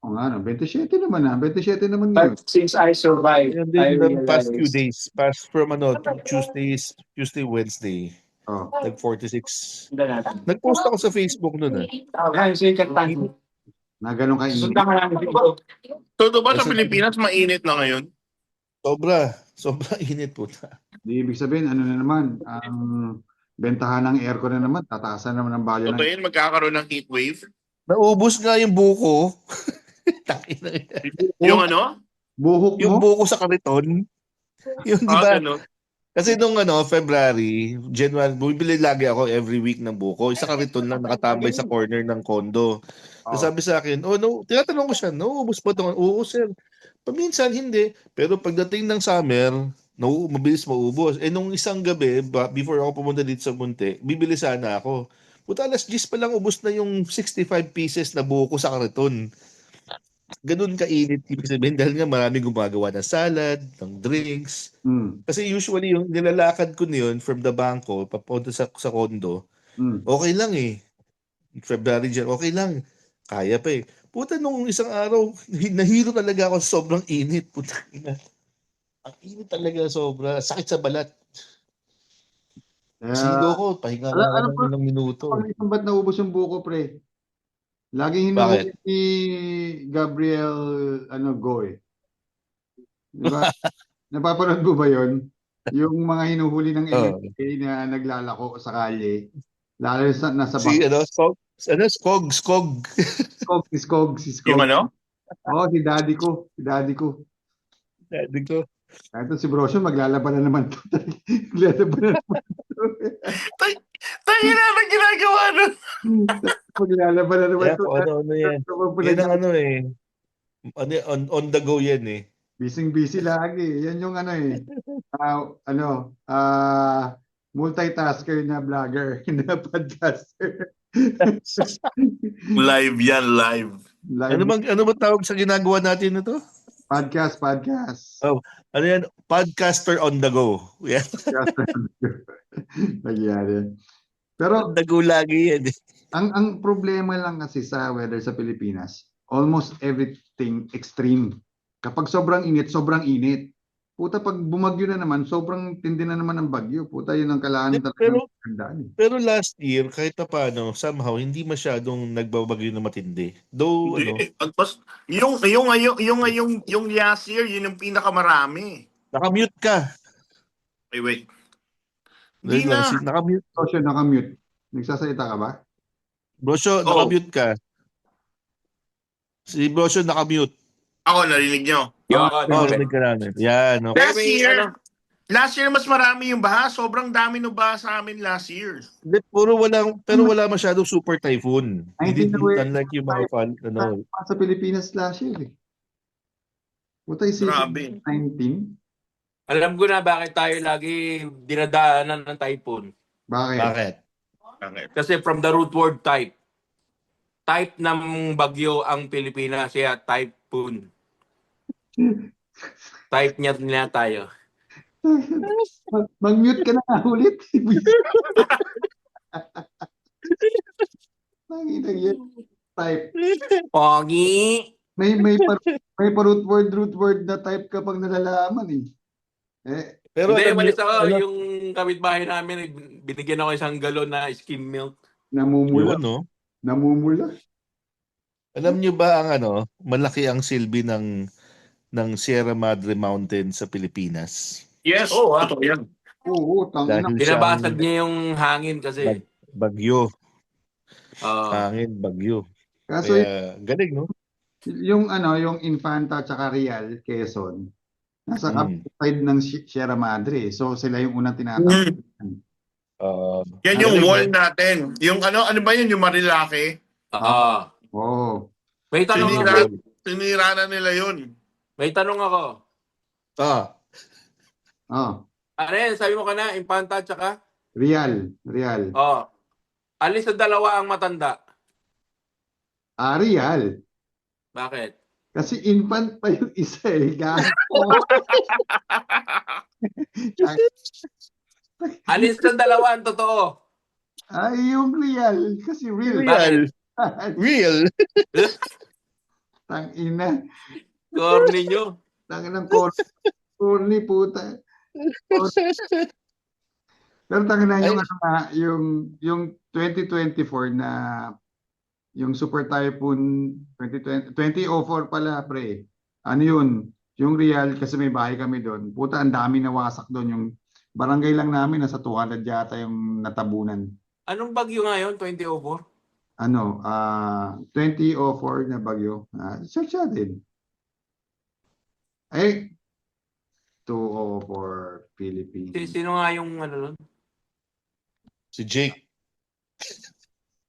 O nga, 27 naman 27 naman ngayon. Since I survived, And then the past few days, from Tuesday, Wednesday, nag-46. Nag-post ako sa Facebook nun Na ganun kainit. Todo ba sa Pilipinas mainit na ngayon? Sobra init po. Di ibig sabihin, ano na naman, ang bentahan ng aircon na naman, tataasan naman ang value Totoo yun, magkakaroon ng heat wave. Naubos nga yung buko. Yung ano? Buhok mo? Yung buko sa kariton. Yung di ba? Ano? Kasi nung February, January, bumibili lagi ako every week ng buko. Isa kariton lang nakatambay sa corner ng condo. So sabi sa akin, no, tinatanong ko siya, naubos ba ito? Oo, sir. Paminsan hindi. Pero pagdating ng summer, mabilis maubos. Nung isang gabi, before ako pumunta dito sa Munti, bibili sana ako. Puta, alas 10 pa lang ubos na yung 65 pieces na buko sa kariton. Ganun kainit, ibig sabihin, dahil nga marami gumagawa ng salad, ng drinks. Kasi usually yung nilalakad ko niyon from the bangko, papunta sa condo, okay lang eh. February dyan, okay lang. Kaya pa eh. Puta, nung isang araw, nahilo talaga ako sa sobrang init. Puta, ang init talaga sobra. Sakit sa balat. Silo ko, pahinga lang ng ilang minuto. Ba't naubos yung buko, pre? Laging hinuhuli ni Gabriel Goy. Diba? Napapanood mo ba yun? Yung mga hinuhuli ng MMDA na naglalako sa kalye. Lalo nasa bangko. Skog. Skog. Yung ano? Si daddy ko. Ito si Brosyo, maglalaban na naman ito. Tayo na ang ginagawa nun. Maglalaban na naman ito. Ano yan? Yan ang on the go yan eh. Busy lagi. Yan yung multitasker na vlogger, na podcaster. Live yan, live. Ano ba tawag sa ginagawa natin na to? Podcast. Ano yan? Podcaster on the go. Yeah. Nagyari. Pero on the go lagi yan eh. Ang problema lang kasi sa weather sa Pilipinas, almost everything extreme. Kapag sobrang init. Puta, pag bumagyo na naman, sobrang tindi na naman ng bagyo. Puta, yun ang kailangan talagang handaan eh. Pero last year, kahit na paano, somehow, hindi masyadong nagbabagyo na matindi. Though, Hindi. Yung last year, yun yung pinakamarami. nakamute ka. Ay, wait. Wait Hindi lang, na. nakamute. Social nakamute. Nagsasalita ka ba? Brosyo, Oh. nakamute ka. Si Brosyo, nakamute. Ako, narinig nyo. Narinig ka namin. Yan, okay. Last year, mas marami yung baha. Sobrang dami ng baha sa amin last year. Hindi, pero wala masyadong super typhoon. Hindi, unlike yung mga Sa Pilipinas last year eh. Puta, Grabe. 19? Alam ko na bakit tayo lagi dinadaanan ng typhoon. Bakit? Kasi from the root word type. Type ng bagyo ang Pilipinas, kaya typhoon. Type niya tayo. Mag-mute ka na nga ulit. Type. Pogi! May pa root word na type kapag nalalaman eh. Pero Hindi, alam malis niyo- ako. alam- Yung kapitbahay namin, binigyan ako isang galon na skim milk. Namumula. Yun, no? Namumula. Alam niyo ba ang malaki ang silbi ng Sierra Madre Mountain sa Pilipinas? Yes. Oo, Totoo yan. Oo, tangina. Dahil Binabasag siyang niya yung hangin kasi. bagyo. Oo. Hangin, bagyo. Kaso Kaya, galing, no? yung Infanta tsaka Real, Quezon, nasa side ng Sierra Madre. So sila yung unang tinatawag. Yan yung wall natin. Yung ano ba yun? Yung Marilake? Oo. Oo. May tanong ako. Sinira na nila yun. May tanong ako. Oh. Ano yan? Sabi mo ka na, Infanta tsaka? Real. Oo. Alin sa dalawa ang matanda? Real. Bakit? Kasi infant pa yung isa eh. Alin sa dalawa ang totoo? Ay, yung real. Kasi real. Real. Tangina. Corny nyo. Tangina ng corny puta. Pero tangina yung 2024 na yung Super Typhoon 2004 pala pre. Ano yun? Yung real kasi may bahay kami doon. Puta, ang dami nawasak doon. Yung barangay lang namin nasa 200 yata yung natabunan. Anong bagyo ngayon, 2004? 2004 na bagyo. Search natin. Ay, 204 Philippines. Sino nga yung ano nun? Si Jake.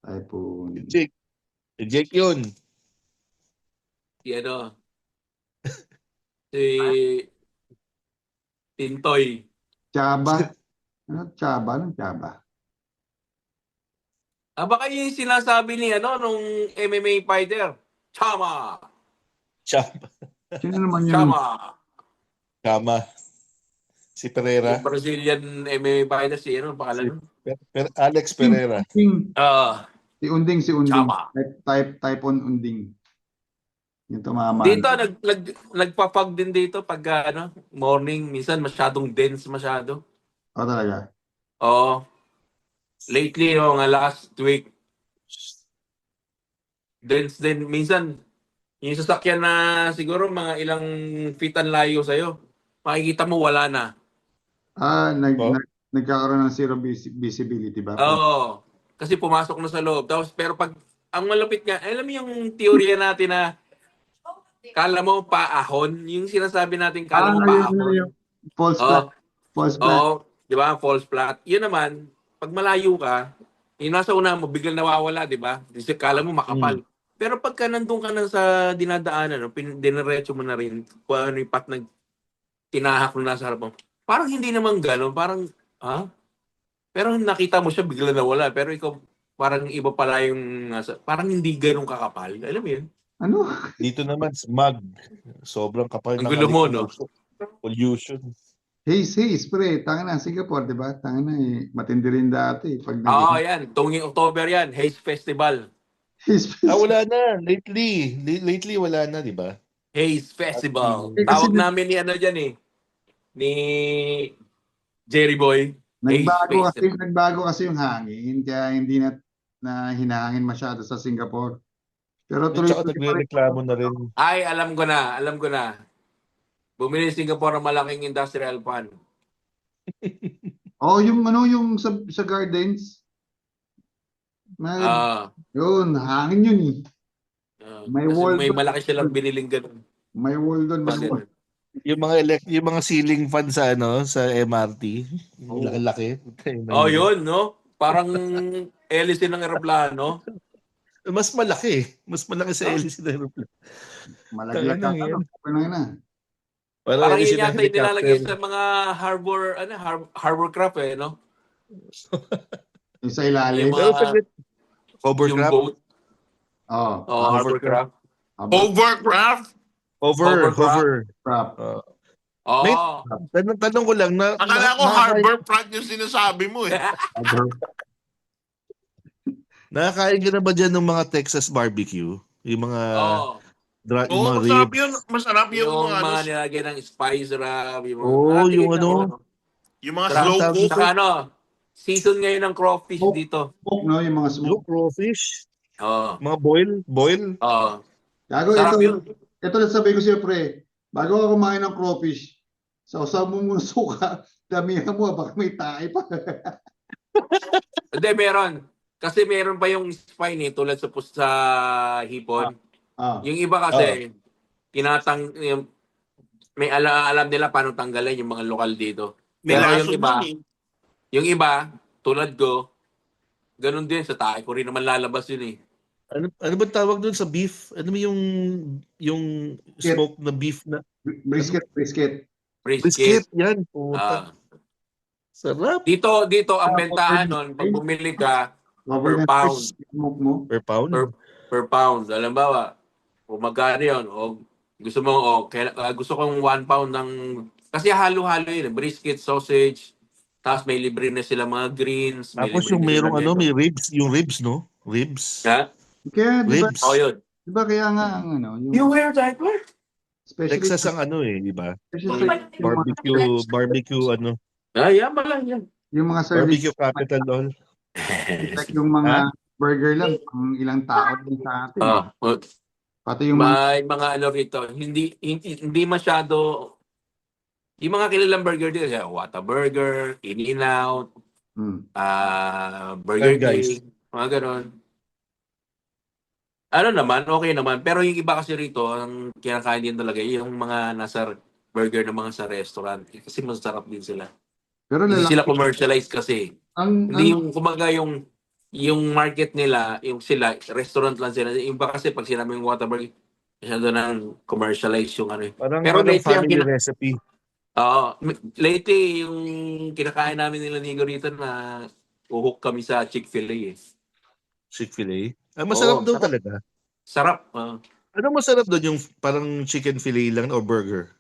Typhoon. Si Jake yun. Si ano? Si Tintoy. Chaba. Chaba? Anong Chaba? Baka yung sinasabi ni nung MMA fighter. Chama! Sino naman yun? Chama. Si Pereira. Yung Brazilian MMA fighter, si pangalan nun? Alex Pereira. Si Unding. Chama. Typhoon Unding. Yung tumama. Dito, nagpapag din dito pag morning. Minsan masyadong dense masyado. Talaga? Oo. Lately, nga last week, dense din. Minsan, yung sasakyan na siguro mga ilang feet ang layo sa'yo, makikita mo wala na. Nagkakaroon ng zero visibility ba? Oo. Kasi pumasok na sa loob. Tapos, pero pag, ang malupit nga, alam mo yung teorya natin na kala mo paahon, yung sinasabi natin kala mo paahon. False flat. Oo, di ba? False flat. Yun naman, pag malayo ka, yung nasa una mo, biglang nawawala, di ba? Kala mo makapal. Pero pagka nandun ka na sa dinadaanan, diniretso mo na rin, kung ano yung path na tinahak mo nasa harap mo, parang hindi naman gano'n. Parang, pero nakita mo siya, biglang nawala. Pero ikaw, parang iba pala yung, parang hindi gano'n kakapal. Alam mo yun? Ano? Dito naman, smog. Sobrang kapal Ang gulo mo, no? Pollution. Hayes, pre. Tanga na, Singapore, di ba? Tanga na eh. Matindi rin dati. Pag Oo, nag yan. Tunging October yan. Haze Festival. Hayes, Wala na. Lately wala na, di ba? Haze Festival. kasi Tawag namin ni ano dyan eh. Ni Jerry Boy. Haze Festival. nagbago kasi yung hangin, kaya hindi na hinahangin masyado sa Singapore. Pero At saka tuloy-tuloy pa rin. nagre-reklamo na rin. Ay, alam ko na. Bumili Singapore ng malaking industrial fan. Oh, yung ano, yung sa gardens. Ah, Yun, hangin yun eh. May kasi wall may doon. malaki silang biniling ganun. May wall doon. May wall. Yung mga ceiling fan sa sa MRT, Oo. laki-laki. Oh, yun, no? Parang hélice ng eroplano. Mas malaki sa hélice ng aeroplano. Malaglag Tangina ka. yan. Ano na. Parang Parang hélice yun ng yata yung nilalagay helicopter. sa mga harbor craft eh, no? Yung sa ilalim. Yung Pero mga, saglit, yung hovercraft, boat. Oh, Oh, harbor craft. Overcraft? hover. Crap. May Oh. tanong ko lang Akala ko Harborfront yung sinasabi mo eh. nakakain ka na ba dyan ng mga Texas barbecue? Yung mga Oh. yung Oo, mga masarap ribs. yun. Masarap yung Yung ano, mga nilalagay ng spice rub. Yung mga, Oo, yung tingin ano. ako, yung mga Sarap. slow Tawag cook. dito? Saka ano, season ngayon ng crawfish Smoke. dito. Smoke, no? Yung mga Yung smoke. crawfish. Oo. Mga boil. Oo. Gago, Sarap yun. ito na sabi ko sa'yo, pre. Bago ka kumain ng crawfish, sausaw mo muna suka, damihan mo, baka may tae pa. Hindi, meron. Kasi meron pa yung spine eh, tulad sa hipon. Yung iba kasi, may alam nila paano tanggalin yung mga lokal dito. May Pero laso dun eh. yung iba, tulad ko, ganun din, sa tae ko rin naman lalabas yun eh. Ano ba tawag doon sa beef? Ano mo yung smoke na beef na Brisket. Brisket. brisket yan, puta. Ah. Sarap. Dito ang bentahan nun, pag bumili ka, per pound. Smoke mo. Per pound. Per pound. Alam ba, o magkano yun, o gusto mo, gusto kong 1 pound ng, kasi halo-halo yun, brisket, sausage, tapos may libre na sila mga greens. May Tapos libre yung na sila merong nito. may ribs, yung ribs, no? Ribs. Ha? Kaya, di ba, Ribs. Oh, yun. kaya nga, ang ano, You wear diaper? especially, Texas ang di ba? especially Barbecue, Yan ba lang yan. yung mga service, barbecue capital all. like yung mga burger lang, pang ilang tao din sa atin. Pati yung May mga ano rito, hindi masyado, yung mga kilalang burger dito, Whataburger, In-N-Out, Burger Guys. King, mga ganon. Ano naman, okay naman. Pero yung iba kasi rito, ang kinakain din talaga, yung mga nasa burger ng mga sa restaurant. Kasi masarap din sila. pero Hindi sila commercialized kasi. Hindi ang yung, kumaga yung market nila, yung sila, restaurant lang sila. Yung iba kasi pag sinabi yung Whataburger, masyado nang commercialized yung ano. Parang Pero lately, family recipe. lately, yung kinakain namin nila Nigo rito na uhok kami sa Chick-fil-A eh. Chick-fil-A. Masarap daw talaga. Sarap. Ano masarap doon, yung parang chicken fillet lang o burger?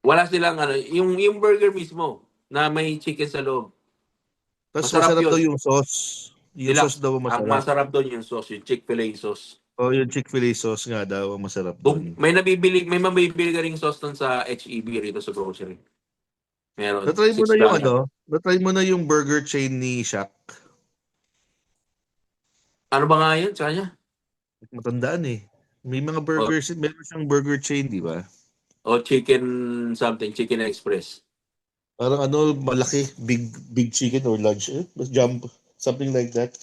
Wala silang ano, yung burger mismo na may chicken sa loob. Tapos Masarap masarap yun. daw yung sauce. Yung sauce daw Ang masarap. masarap doon yung sauce, yung Chick-fil-A sauce. Yung Chick-fil-A sauce nga daw ang masarap doon. May mabibili ka ring sauce doon sa HEB rito sa grocery. Meron. Natry mo na $6. yung natry mo na yung burger chain ni Shaq. Ano ba nga yun sa kanya? Matandaan eh. May mga burgers, meron siyang burger chain, di ba? O chicken something, Chicken Express. Parang malaki, big chicken or large, jump, something like that.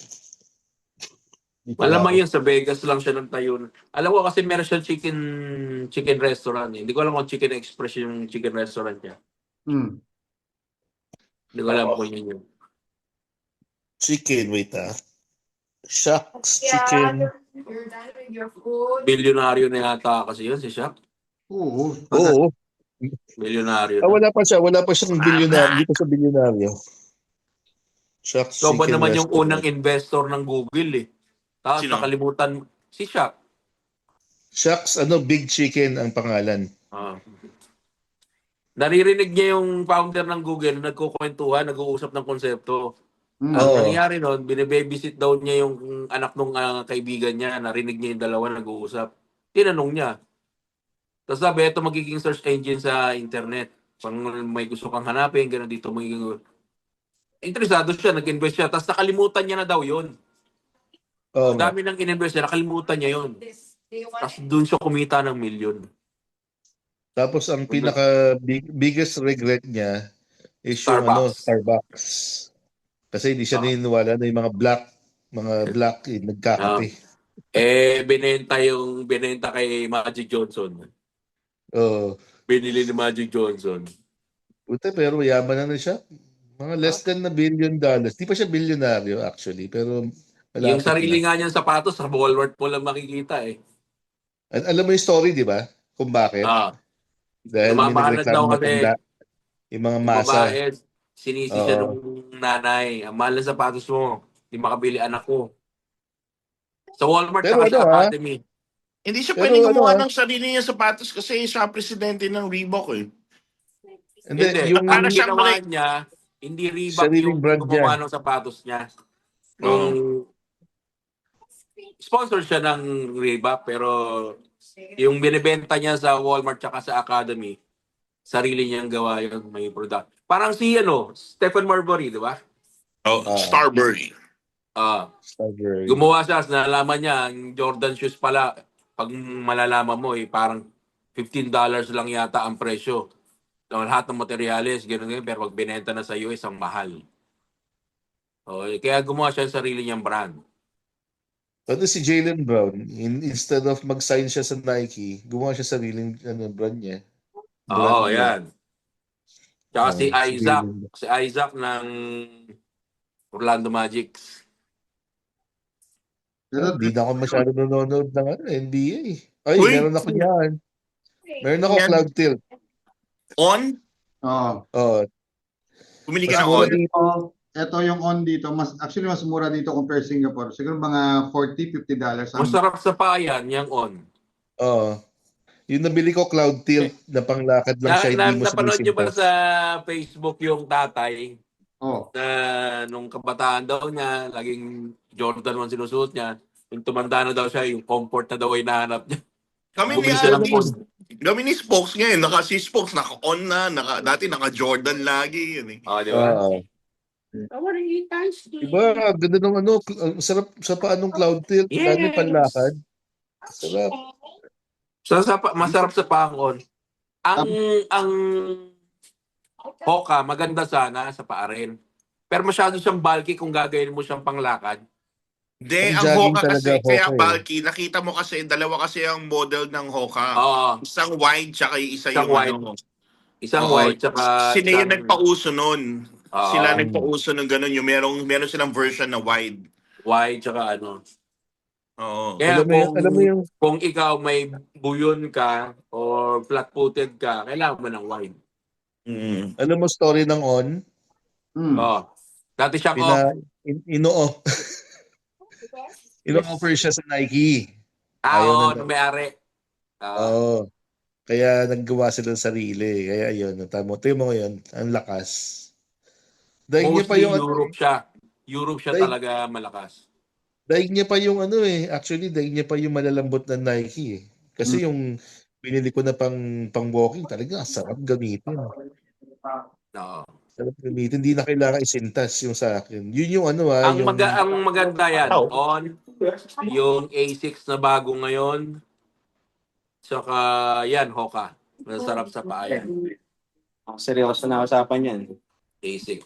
Alam mo yun, sa Vegas lang siya nagtayo. Alam ko kasi meron siyang chicken restaurant. Hindi ko alam kung Chicken Express yung chicken restaurant niya. Hindi ko alam kung yun yung. Chicken, wait Shaq's Chicken. You're done with your food. Bilyonaryo na yata kasi yun si Shaq. Oo. Bilyonaryo. Wala pa siyang bilyonaryo. Hindi pa siya bilyonaryo. Shaq's So ba Chicken naman yung Restaurant. unang investor ng Google eh. Tapos Sino? nakalimutan si Shaq. Shaq's Big Chicken ang pangalan. naririnig niya yung founder ng Google na nagkukwentuhan, nag-uusap ng konsepto. Ang Oo. nangyayari noon, bine-babysit daw niya yung anak ng kaibigan niya. Narinig niya yung dalawa nag-uusap. Tinanong niya. Tapos sabi, ito magiging search engine sa internet. Pag may gusto kang hanapin, gano'n dito magiging... Interesado siya, nag-invest siya. Tapos nakalimutan niya na daw yun. Oo Ang nga. dami nang in-invest niya, nakalimutan niya yun. Tapos doon siya kumita ng milyon. Tapos ang biggest regret niya is yung Starbucks. Starbucks. Kasi hindi siya naniniwala na yung mga black nagkakape. Binenta kay Magic Johnson. Oo. Binili ni Magic Johnson. Puta, pero yaman na siya. Mga less than $1 billion. Di pa siya bilyonaryo actually, pero Yung malapit sarili na. nga niyang sapatos, sa Walmart mo lang makikita eh. Alam mo yung story, di ba? Kung bakit? Ah, Dahil may namamanag nagreklamo daw matanda, kasi yung mga yung masa. babae, sinisi siya Oo. nung nanay. Ang mahal ng sapatos mo, di makabili anak ko. Sa Walmart Pero tsaka sa Academy. Hindi siya Pero pwedeng ano, gumawa ng sarili niya sapatos kasi siya presidente ng Reebok eh. Hindi, Hindi, yung ang siyang ginawa niya, hindi Reebok sariling yung brand gumawa niya. ng sapatos niya. Oo. Sponsor siya ng Reebok, pero yung binibenta niya sa Walmart tsaka sa Academy, sarili niyang gawa yung may product. Parang si Stephen Marbury, di ba? Starbury. Strawberry. Gumawa siya, nalaman niya, ang Jordan shoes pala, pag malalaman mo, parang $15 lang yata ang presyo. So, lahat ng materyales, gano'n, pero pag binenta na sa US, ang mahal. Kaya gumawa siya ng sarili niyang brand. Pero si Jaylen Brown, instead of mag-sign siya sa Nike, gumawa siya sariling brand niya. Brand Oo, niya. yan. Tsaka si Isaac. Jaylen. Si Isaac ng Orlando Magic. Hindi na ako masyado nanonood ng NBA. Ay, Uy! meron ako yan. Meron ako Yan. Cloud Tilt. On? Oh, Bumili mas ka ng mura on? dito. Ito yung on dito, mas mura dito compare Singapore. Siguro mga $40-50 ang Masarap sa payan, yung on. Oh. Yung nabili ko Cloud Tilt na panglakad lang siya, hindi mo Napanood niyo ba sinisintas. sa Facebook yung tatay Oh. na nung kabataan daw niya, laging Jordan 1 sinusuot niya. Yung tumanda na daw siya, yung comfort na daw ay nahanap niya. Bumili siya ng on. Kami ni Spokes ngayon, si Spokes naka-on na, dati naka-Jordan lagi yun eh. Di ba? Oo. Diba, ganda ng ang sarap sa paanong Cloud Tilt, lalo yung panlakad. Sarap. Masarap sa pang-on. Ang Hoka, maganda sana sa paa rin. Pero masyado siyang bulky kung gagawin mo siyang panglakad. Hindi, Ang ang jogging Hoka talaga, kasi, kaya Hoka, bulky, nakita mo kasi, dalawa kasi ang model ng Hoka. Oo. Isang wide, tsaka isa Isang yung wide. Isang wide, tsaka sila yung nagpauso nun. Sila Oo. nagpauso ng ganun, yung meron silang version na wide. Wide, tsaka Oo. Kaya Alam mo yung kung ikaw may buyon ka or flat-footed ka, kailangan mo ng wide. alam mo story ng on? Dati siyang off. Ino-off. Ino-offer siya sa Nike. Ayaw na. May-ari. Oo. Kaya naggawa sila ng sarili. Kaya ayun, tamo mo yun, ang lakas. Daig niya pa Mostly yung Europe siya. Europe siya talaga malakas. daig niya pa yung actually daig niya pa yung malalambot ng Nike eh. Kasi yung binili ko na pang walking talaga sarap gamitin. Oo. Sarap gamitin, hindi na kailangan isintas yung sa akin. Yun yung Ang yung maganda yan, on yung A6 na bago ngayon. Saka yan, Hoka. Masarap sa paa yan. Seryoso na usapan yan. A6.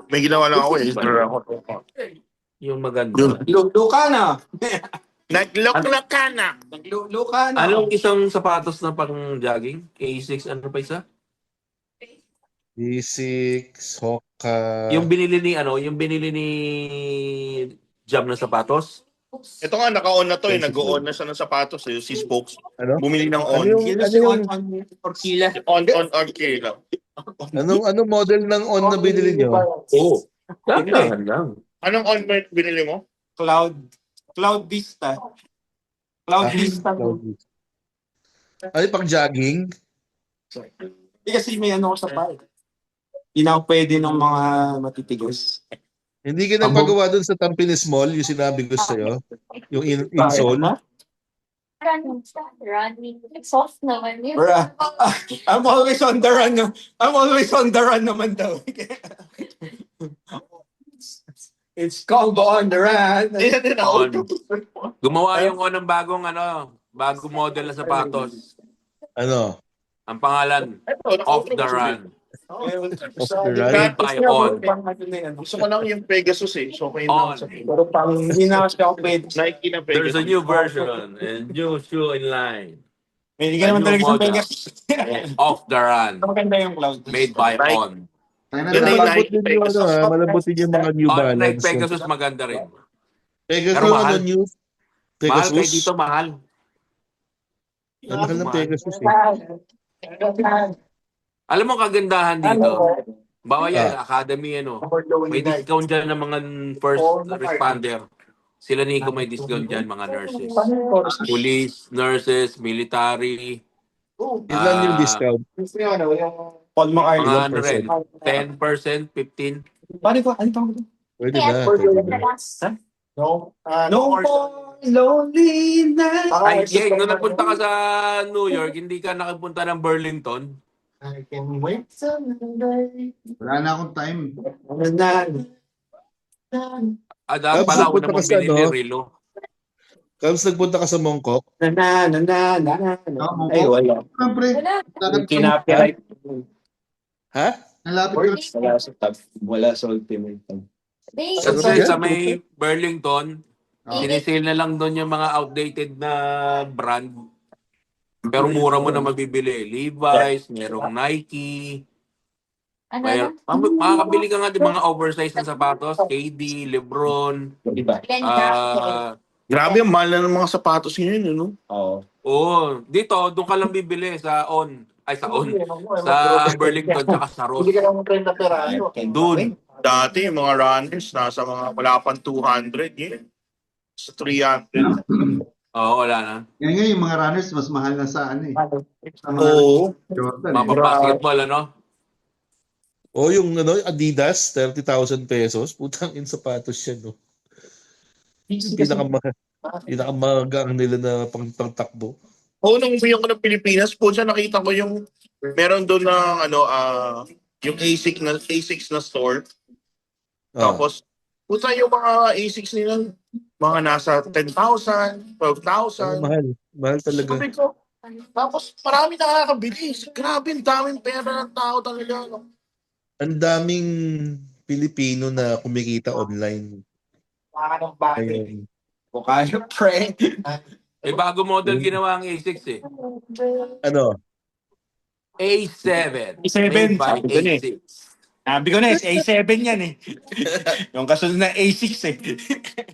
May ginawa lang ako eh. Yung maganda. Luka na! Naglok-lok ka na! Luka na! Anong isang sapatos na pang jogging? A6, ano pa isa? A6, Hoka. Yung binili ni Jam na sapatos? Ito nga, naka-on na to eh. Nag-on na siya ng sapatos eh. Si Spokes. Ano? Bumili ng on. On Orkila. Anong model ng on na binili nyo? Oo. Dahan lang. Anong on binili mo? Cloud Vista. Cloud Vista. Ay, pang jogging? Kasi may ano ko sa park. Hindi na ako pwede ng mga matitigas. Hindi ka nagpagawa doon sa Tampines Mall, yung sinabi ko sa'yo? Yung insole? Running. Soft naman yun. Bruh, I'm always on the run. I'm always on the run naman daw. It's combo on the run. On. Gumawa yung ng bagong model na sapatos. Ano? Ang pangalan, Off the Run. Off the run? Made by On. Gusto ko lang yung Pegasus eh. So, kayo On. na sa Pero pang hindi na kasi ako pwede. Nike na There's Pegasus. a new version and new shoe in line. Hindi ka naman New talaga sa model. Vegas. Off the Run. Maganda yung cloud. Made by On. Tayo na Yun ay dapat. Malambot din yung malambot din yung mga New On like Balance. Pegasus maganda rin. Pegasus, Pero mahal. New Mahal kayo Pegasus. dito, mahal. Ang mahal ng Pegasus eh. Alam mo kagandahan dito. Bawa yan, Academy may discount dyan ng mga first responder. Sila Nico may discount dyan, mga nurses. Police, nurses, military. Ilan yung discount? Paul McCartney. Mga 1%. 10%, 15%. Paano ko? Ano tawag? Pwede na. Pwede na. No more lonely night. Ay, Yeng, nung nagpunta ka sa New York, hindi ka nakapunta ng Burlington. I can wait someday. Wala na akong time. Dapat pala ako Punta naman ka sa binili Rilo. Kapag nagpunta ka sa Mongkok, Ay, wala. Siyempre, Kinapiright. ha? nalapit ko. Wala sa tab. Wala sa ultimate tab. Kasi sa may Burlington, Oh. sinisale na lang doon yung mga outdated na brand. Pero mura mo na mabibili. Levi's, merong Nike. Makakabili ka nga din mga oversized na sapatos. KD, Lebron. Diba? Grabe, ang mahal na ng mga sapatos ngayon, ano? Oo. Oo. Dito, doon ka lang bibili sa On. Ay, sa On. Sa Burlington, tsaka sa Ross. Doon. Dati, yung mga runners, nasa mga wala pang 200, yun. Sa 300. Oo, wala na. Ngayon yung mga runners, mas mahal na sa ano eh. Sa mga Oo. Jordan eh. Mapabasketball, O yung Adidas, 30,000 pesos. Putang in sapatos yan, no? Pinakamagang nila na pangtakbo. Oo, nung umiyak ko ng Pilipinas, po siya nakita ko yung meron doon na yung A6 na store. Tapos puta yung mga A6 nila, mga nasa 10,000, 12,000. Mahal talaga. Sabi ko, tapos marami nakakabili. Grabe, ang daming pera ng tao talaga. Ang daming Pilipino na kumikita online. Ayun. Kaya pre. May bago model ginawa ang A6 eh. Ano? A7. A7. Made by Sabi ko na eh. A6. Sabi ko na, A7 yan eh. Yung kasunod na A6 eh.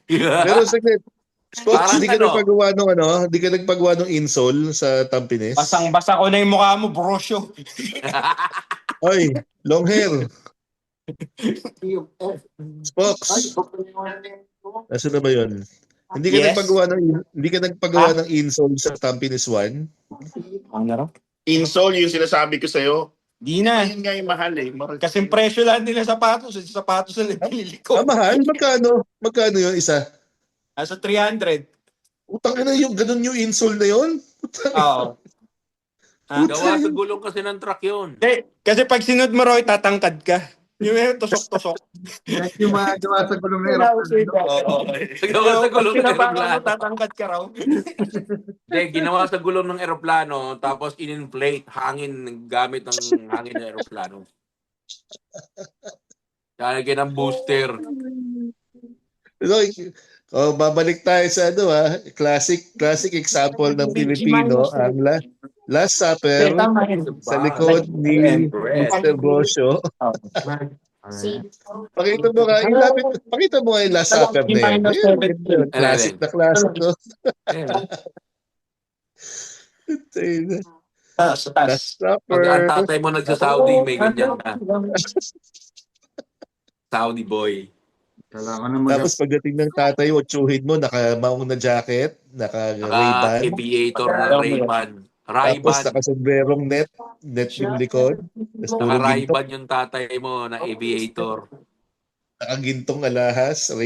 Pero saglit. Spots, Parang hindi ka nagpagawa ng hindi ka nagpagawa ng insole sa Tampines? Basang-basa ko na yung mukha mo, brosyo. Oy, long hair. Spots. Nasaan na ba yun? Hindi ka nagpagawa ng insole sa Tampines 1? Ano na raw? Insole yung sinasabi ko sa'yo. Di na. Ayun nga yung mahal eh. Kasi presyo lang nila sapatos. Sapatos na pinili ko. Mahal? Magkano? Magkano yun isa? Nasa 300. Utang na yung ganun yung insole na yun? Oo. Gawa sa gulong kasi ng truck yun. Kasi pag sinod mo, Roy, tatangkad ka. Yung tusok-tusok. Yung mga gawa sa gulong na aeroplano. Gawa sa gulong ng Pinapakan mo, aeroplano. tatangkad ka raw. Hindi, ginawa sa gulong ng aeroplano, tapos in-inflate hangin gamit ng hangin ng aeroplano. Lalagyan ng booster. Babalik tayo sa classic example ng Pilipino, ang Last Supper sa likod ni Mr. Brosyo. Pakita mo nga yung Last Supper na yun. Classic na classic. No? Last Supper. Pag ang tatay mo nagsa-Saudi, may ganyan na. Saudi boy. Tapos pagdating ng tatay, watsuhin mo, naka-maong na jacket, naka-Ray-Ban. Naka-aviator na Ray-Ban. Tapos Ray-Ban. nakasombrerong net yung likod. Tapos puro ginto. Naka-Ray-Ban yung tatay mo na aviator. Nakagintong alahas, sa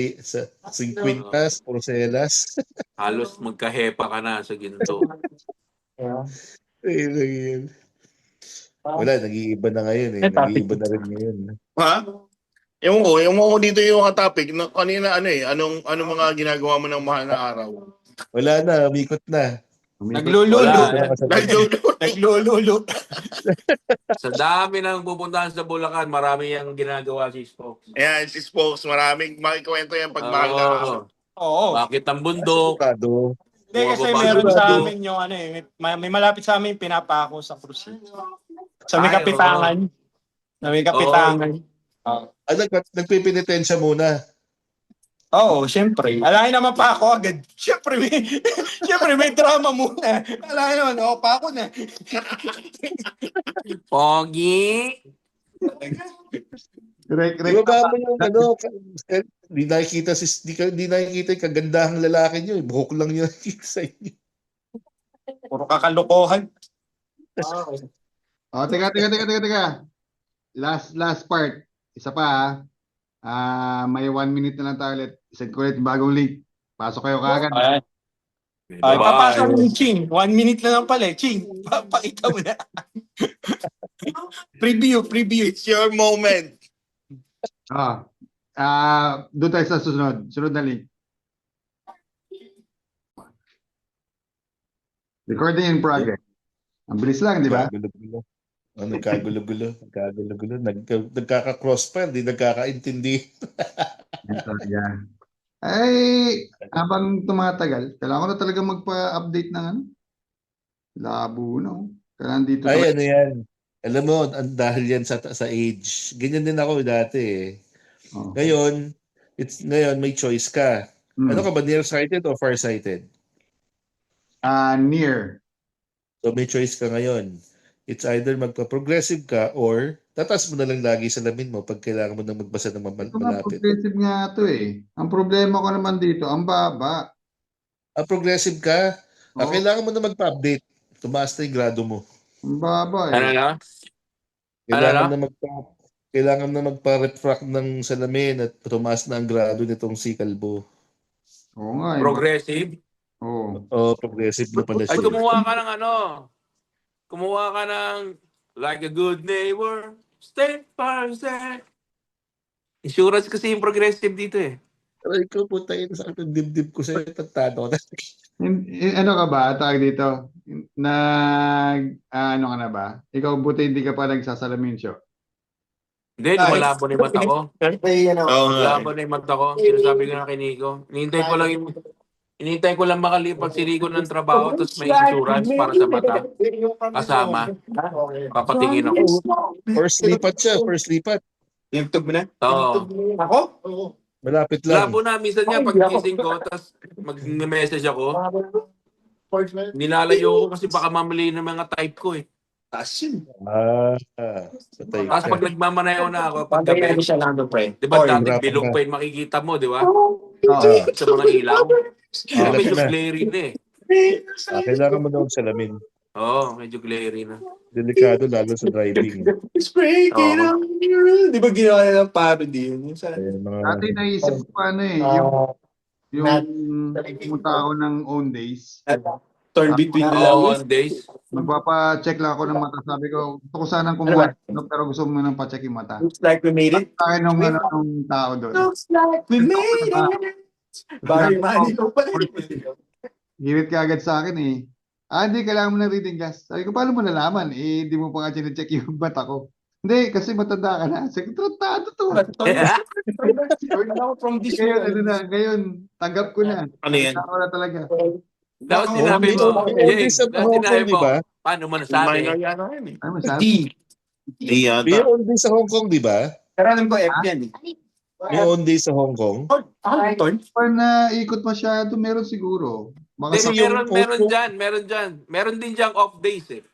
50, porcelas. Halos magkahepa ka na sa ginto. Ayun. Wala, nag-iiba na ngayon eh. Nag-iiba na rin ngayon. Ha? Yung mo dito yung mga topic. Kanina anong mga ginagawa mo ng mahal na araw? Wala na, umikot na. Naglululo. Wala. Naglululo. Sa dami ng pupuntahan sa Bulacan, marami yung ginagawa si Spokes. Ayan, si Spokes. Maraming makikwento yan pag mahal na araw. Oo. Bakit ang bundok? Sigurado. Hindi, kasi Bumababa meron yung sa bundok. amin yung may malapit sa amin pinapako sa cruise. Sa may Ay, kapitangan. Sa may kapitangan. Nagpipinitensya muna. Oo, syempre. Alahin naman pa ako agad. Syempre may drama muna. Alahin naman, pa ako na. Pogi! Di ba mo yung di nakikita yung kagandahang lalaki nyo. Buhok lang yun nakikita sa inyo. Puro kakalokohan. Oh, teka. Last part. Isa pa may 1 minute na lang tayo ulit. Send ko ulit yung bagong link. Pasok kayo kaagad. Ay, papasok ni Ching. 1 minute na lang pala. Ching, pakita mo na. Preview. It's your moment. Doon tayo sa susunod. Sunod na link. Recording in progress. Ang bilis lang, di ba? Nagkagulo-gulo. Nagkaka-crossfire, di nagkakaintindi. Yeah. Ay, habang tumatagal, kailangan ko na talaga magpa-update ng labo, no? Kailangan dito. Ay, ano yan? Alam mo, dahil yan sa age. Ganyan din ako dati eh. Ngayon, may choice ka. Ano ka ba, nearsighted o farsighted? Near. So may choice ka ngayon. It's either magpa-progressive ka or tataas mo na lang lagi sa lamin mo pag kailangan mo nang magbasa ng malapit. Progressive nga ito eh. Ang problema ko naman dito, ang baba. Progressive ka? Kailangan mo na magpa-update. Tumaas na yung grado mo. Ang baba eh. Ano na? Kailangan na magpa-refract ng salamin at tumaas na ang grado nitong si Kalbo. Oo nga eh. Progressive? Oo. Progressive na pala Ay, siya. kumuha ka ng like a good neighbor, step by step. Insurance kasi yung progressive dito eh. Aray ko, putayin sa akin dibdib ko sa'yo. Tantado ko na. Ano ka ba? Tawag dito? Ano ka na ba? Ikaw buti hindi ka pa nagsasalamin show. Hindi, lumalabo na yung mata ko. Lumalabo na yung mata ko. Sinasabi ko na kay Nico. Hinihintay ko lang makalipag si Rico ng trabaho tapos may insurance para sa mata. Kasama. Papatingin ako. First lipat. YouTube mo na? Oo. Ako? Malapit lang. Labo na. Minsan nga pag gising ko tapos mag-message ako. Nilalayo ko kasi baka mamali ng mga type ko eh. Tasin. Patay Tapos ka. pag nagmamanayaw na ako, pag gabi, di ba dati bilog pa yung makikita mo, di ba? Sa mga ilaw. Medyo glary na eh. Kailangan mo na huwag salamin. Oo, medyo glary na. Delikado lalo sa driving. Di ba ginawa na ng parody yun? Dati naisip ko yung pumunta ako ng own days. Turn between the Oo, levels. days. Magpapa-check lang ako ng mata. Sabi ko, gusto ko sanang kumuha pero gusto mo nang pa-check yung mata. Looks like we made it. Sa akin nung tao doon. Looks like we made it. Barry Manilow pa rin. Hirit ka agad sa akin eh. Hindi, kailangan mo ng reading glass. Sabi ko, paano mo nalaman? Hindi mo pa nga check yung mata ko. Hindi, kasi matanda ka na. Sabi ko, tratado to. From this Ngayon, tanggap ko na. Ano yan? Ako na talaga. Tapos sinabi mo, di ba? paano mo nasabi? Ano masabi? May on day sa Hong Kong, di ba? Pero alam ko, F yan eh. May on day sa Hong Kong. Pag naikot masyado, meron siguro. Baka Hindi, meron dyan. Meron din dyan off days eh.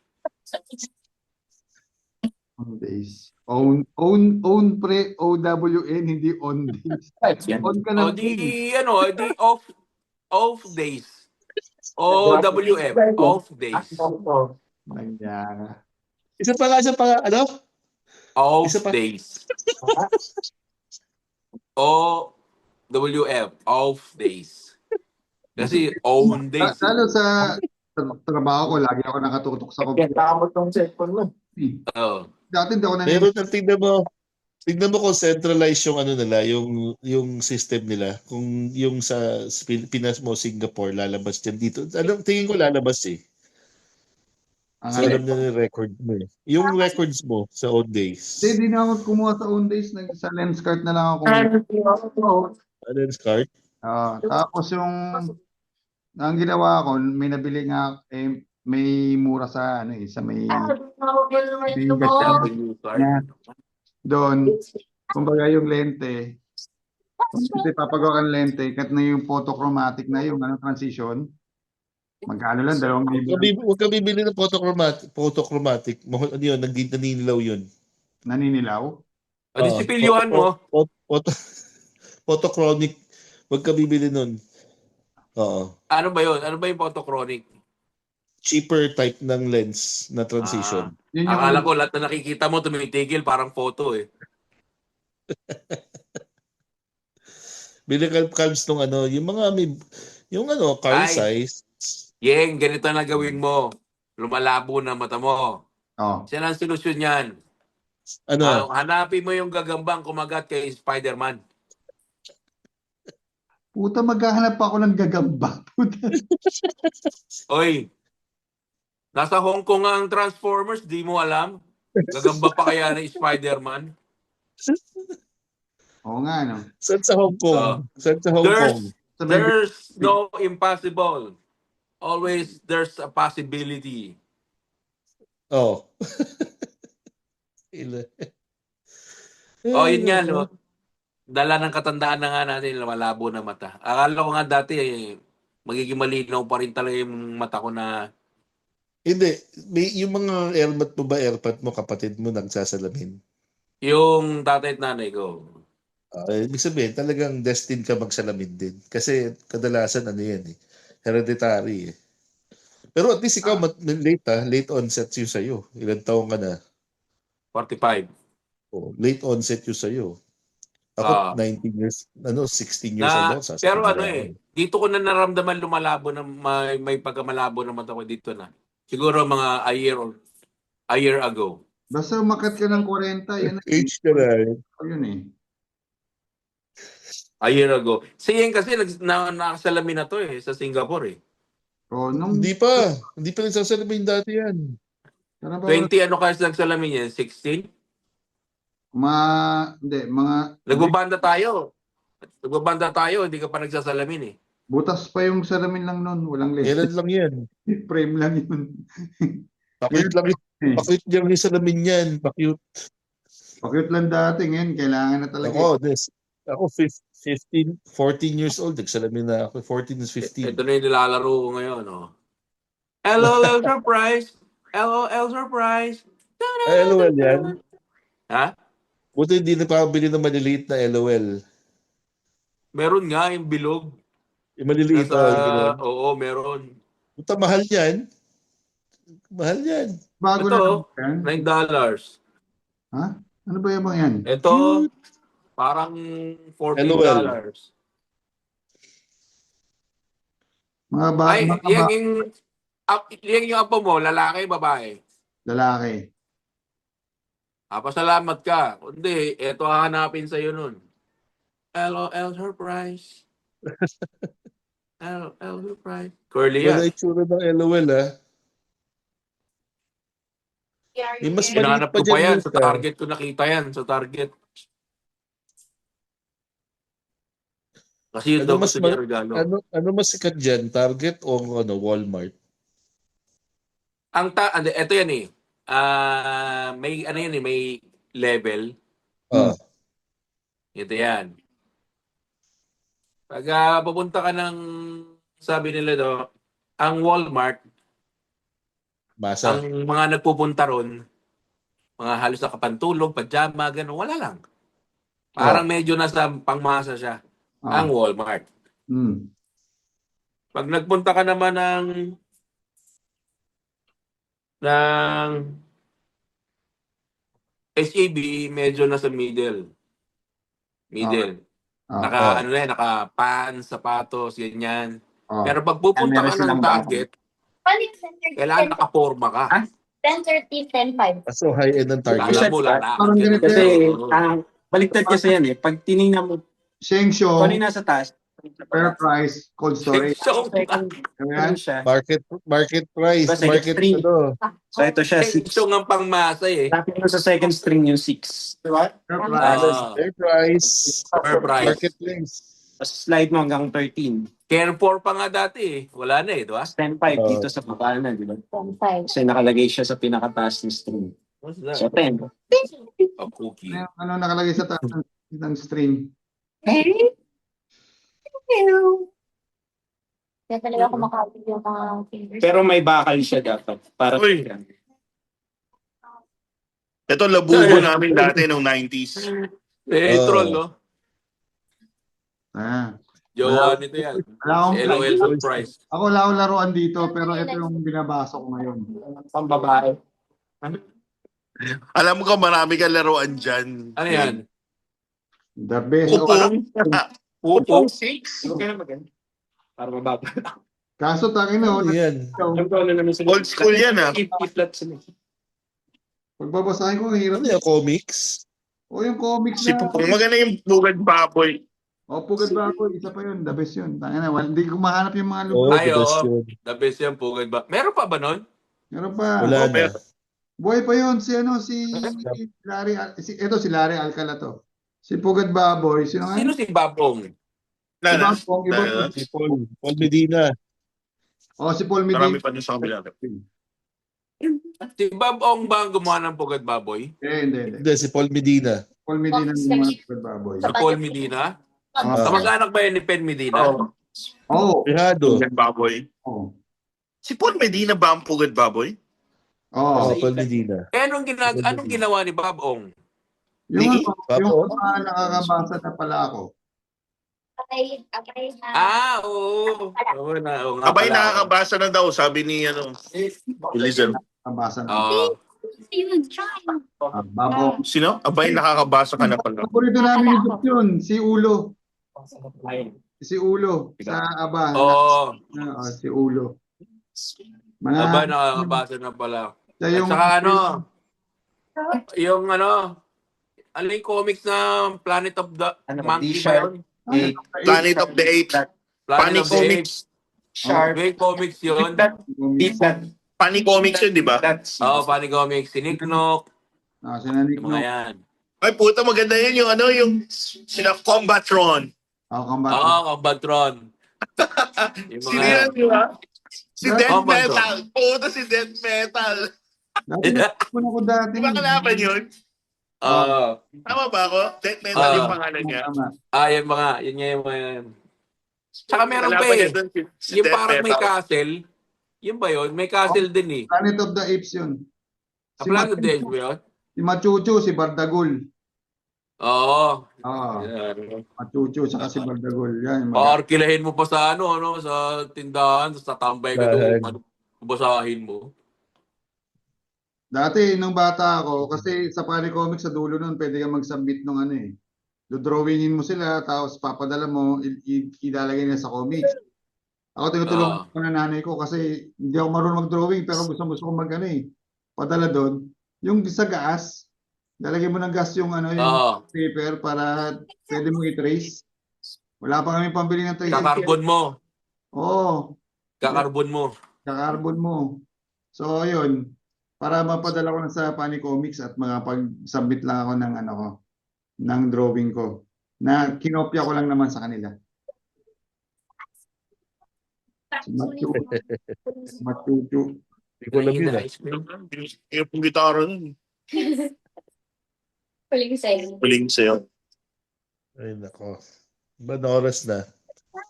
on days. Own pre, OWN, hindi on days. On ka na. Di off days. OWF, off days. Nangyari. Isa pa nga, ano? Off Isa pa. days. OWF, off days. Kasi own days. Lalo sa trabaho ko, lagi ako nakatutok sa computer. Nakamot ng cellphone mo. Oh. Dati hindi ako Meron ang tignan mo kung centralized yung ano nila, yung system nila. Kung yung sa Pilipinas mo, Singapore, lalabas dyan dito. Tingin ko lalabas eh. Ang So, alam na yung record mo eh. Yung records mo sa old days. Hindi na ako kumuha sa own days. Sa Lenskart na lang ako kumuha. Ano yung card? Tapos ang ginawa ko, may nabili nga, may mura sa sa may doon. Kumbaga yung lente, kasi papagawa ka ng lente, kat na yung photochromatic na yung transition. Magkano lang, 2,000. Huwag ka bibili ng photochromatic. Ano yun? Naninilaw yun. Naninilaw? O, di sipilyuhan mo. Photochromic. Huwag ka bibili nun. Oo. Ano ba yun? Ano ba yung photochronic? Cheaper type ng lens na transition. Yun yung Akala ko lahat na nakikita mo tumitigil parang photo eh. Bili ka calms nung yung mga car size. Yeng, ganito na gawin mo. Lumalabo na mata mo. Oh. Saan ang solusyon yan? Ano? Hanapin mo yung gagambang kumagat kay Spider-Man. Puta, maghahanap pa ako ng gagamba. Puta. Oy, nasa Hong Kong ang Transformers, di mo alam? Gagamba pa kaya ni Spider-Man? Oo nga, no? Saan sa Hong Kong? Saan sa Hong Kong? There's no impossible. Always there's a possibility. Oh. Yun nga, no? Dala ng katandaan na nga natin, malabo na mata. Akala ko nga dati, magiging malinaw pa rin talaga yung mata ko na... Hindi. Yung mga airpot mo, kapatid mo, nagsasalamin. Yung tatay at nanay ko. Ibig sabihin, talagang destined ka magsalamin din. Kasi kadalasan yan eh. Hereditary eh. Pero at least ikaw late onset yung sa'yo. Ilan taong ka na? 45. Late onset yung sa'yo. Ako 19 years, 16 years old. Pero dito ko na naramdaman lumalabo na may pagkamalabo na mata ko dito na. Siguro mga a year ago. Basta umakat ka ng 40, yan. Age ka na. Yun eh. A year ago. Siya kasi nakasalamin na to sa Singapore eh. Hindi pa nagsasalamin dati yan. 20 ano kasi nagsalamin yan? 16? Nagbabanda tayo, hindi ka pa nagsasalamin eh. Butas pa yung salamin lang nun, walang lens. Kailan lang yan? Frame lang yun. Pakit lang yung salamin yan. Pakit lang dati, ngayon kailangan na talaga. Ako 14 years old, nagsalamin na ako. 14 to 15. Ito na yung nilalaro ko ngayon. LOL surprise! LOL surprise! LOL yan? Ha? Buti hindi na pakabili ng maliliit na LOL. Meron nga yung bilog. Yung maliliit na oo, meron. Buta, mahal yan. Mahal yan. Bago ito, na yan. $9. Ha? Ano ba yung yan? Ito, parang $14. Yung apo mo, lalaki, babae? Lalaki. Pasalamat ka. Kundi, eto hahanapin sa'yo nun. LOL surprise. LOL surprise. Curly yan. Wala itsura ng LOL Mas Hinahanap ko pa yan. Sa Target ko nakita yan. Sa Target. Kasi yun daw gusto niya regalo. Ano mas sikat dyan? Target o Walmart? Ito yan eh. May may level. Ito yan. Pag pupunta ka ng, sabi nila ang Walmart, ang mga nagpupunta ron, mga halos na kapantulog, pajama, gano'n, wala lang. Parang medyo nasa pangmasa siya. Ang Walmart. Pag nagpunta ka naman ng SAB, medyo nasa middle. Middle. Ah, Ano na yan, naka pants, sapatos, ganyan. ah. Pero pag pupunta Meron ka ng silang Target, kailangan nakaporma ka. Ah? 10:30, 10:05. So, high-end ng target. Alam mo, lalakad Parang ka ganito na. Kasi, Oo. baliktad kasi yan eh. Pag tinignan mo, Sheng kung ano Siong, yung nasa taas, fair price, cold storage. So, second Ayan. siya. Market price. Diba, second Market, string. ano. So, ito siya, 6. Sensyo ng pangmasa eh. Tapos mo sa second string yung 6. Diba? Fair price. Fair price. Per price. Marketplace. Tapos slide mo hanggang 13. Care 4 pa nga dati eh. Wala na eh, di ba? 10.5 dito sa baba na, di ba? 10:05. Kasi nakalagay siya sa pinakataas ng string. What's So, that? 10. A cookie. Ano nakalagay sa taas ng string? Kaya talaga kumakain yung mga fingers. Pero may bakal siya dapat. Para Uy. Ito labubo namin dati noong 90s. Eh, troll, no? Ah. Jowa nito yan. Wala akong, LOL surprise. ako wala akong laruan dito, pero ito yung binabasa ko ngayon. pambabae. Alam mo ka, marami kang laruan dyan. Ano yan? The best. Kupong. Pupo? 6? Okay na maganda. Para mababa. Kaso takin na, Ano yan? Alam ko ano naman sila. Old school yan, ah. I-flat sila. pagbabasahin ko, ang hirap. Ano yung comics? O yung comics Si na. Pupong. Maganda yung bugad baboy. O, Pugad ba ako? Isa pa yun. The best yun. Tangin na. Hindi ko mahanap yung mga Oh, lugar. Ay, the best oo. yun. The best yan, pugad ba? Meron pa ba nun? Meron pa. Wala na. Buhay pa yun. Si Larry. Si Larry Alcala to. Si Pugad Baboy. Sino nga? Sino si Babong? Si Lala. Babong. Iba po. Si Paul Medina. O, si Paul Marami Medina. pa dun sa kabila. Si Babong ba ang gumawa ng pugad baboy? Hindi. Hindi, si Paul Medina. Paul Medina yung mga Pugad Baboy. Si Paul Medina? Ah. Kamag-anak ba yan ni Pen Medina? Oo. Oh. Rihado. Bugad baboy. Oh. Si Paul Medina ba ang pugad baboy? Oh. Paul Medina. Eh, anong ginawa ni Babong? Yung Baboy? nakakabasa na pala ako. Abay na. Oo. Oo nga Abay, pala. nakakabasa na daw, sabi ni Elizabeth. Nakakabasa na. Oo. Babong. Sino? Abay, nakakabasa ka na pala. Paborito namin yung book yun. Si Ulo. Si Ulo. Sa Aba. Oo. Si Ulo. Mga, Aba, nakakabasa na pala. siya At yung, saka yung yung comics na Planet of the Monkey ba yun? Planet of the Apes. Planet Panic of the Comics. Apes. Sharp. May comics yun. Deep-flat. Panic Comics yun, di ba? Oo, Panic Comics. Si Nick Nook. sinanik Yung mo. mga yan. Ay, puta, maganda yun yung sila Combatron. Combat. Oo, Combatron. Yung Sino mga yan, di ba? Si Death Combatron. Metal. Puta, si Death Metal. Dati ko dati. Di ba kalaban yun? Oo. Tama ba ako? Death Metal yung pangalan niya. Tama. Yun mga, yun nga yung mga yan. Tsaka meron pa Kalaban niya eh. dun si Yung Death parang may Metal. castle. Yun ba yun? May castle din eh. Planet of the Apes yun. Sa Planet of the Apes ba yun? Si Machucho, si Bardagul. Oo. Oo. Machucho, saka si Bardagul. Yan. Paarkilahin mo pa sa sa tindahan, sa tambay ka doon, basahin mo. Dati, nung bata ako, kasi sa Panic Comics sa dulo nun, pwede kang mag-submit nung dodrawingin mo sila, tapos papadala mo, ilalagay nila sa comics. Ako tinutulungan ko na nanay ko kasi hindi ako marunong mag-drawing, pero gusto ko padala doon. Yung sa gas, lalagay mo ng gas yung yung paper para pwede mo i-trace. Wala pa kami pambili ng trace. Kakarbon mo. Oo. Kakarbon mo. Kakarbon mo. So, yun. Para mapadala ko na sa Panic Comics at mga pag-submit lang ako ng ng drawing ko. Na kinopya ko lang naman sa kanila. Machuchu. Hindi ko alam yun. Yung gitara nun. Huling sa'yo. Huling sa'yo. Ay, nako. Ba na oras na?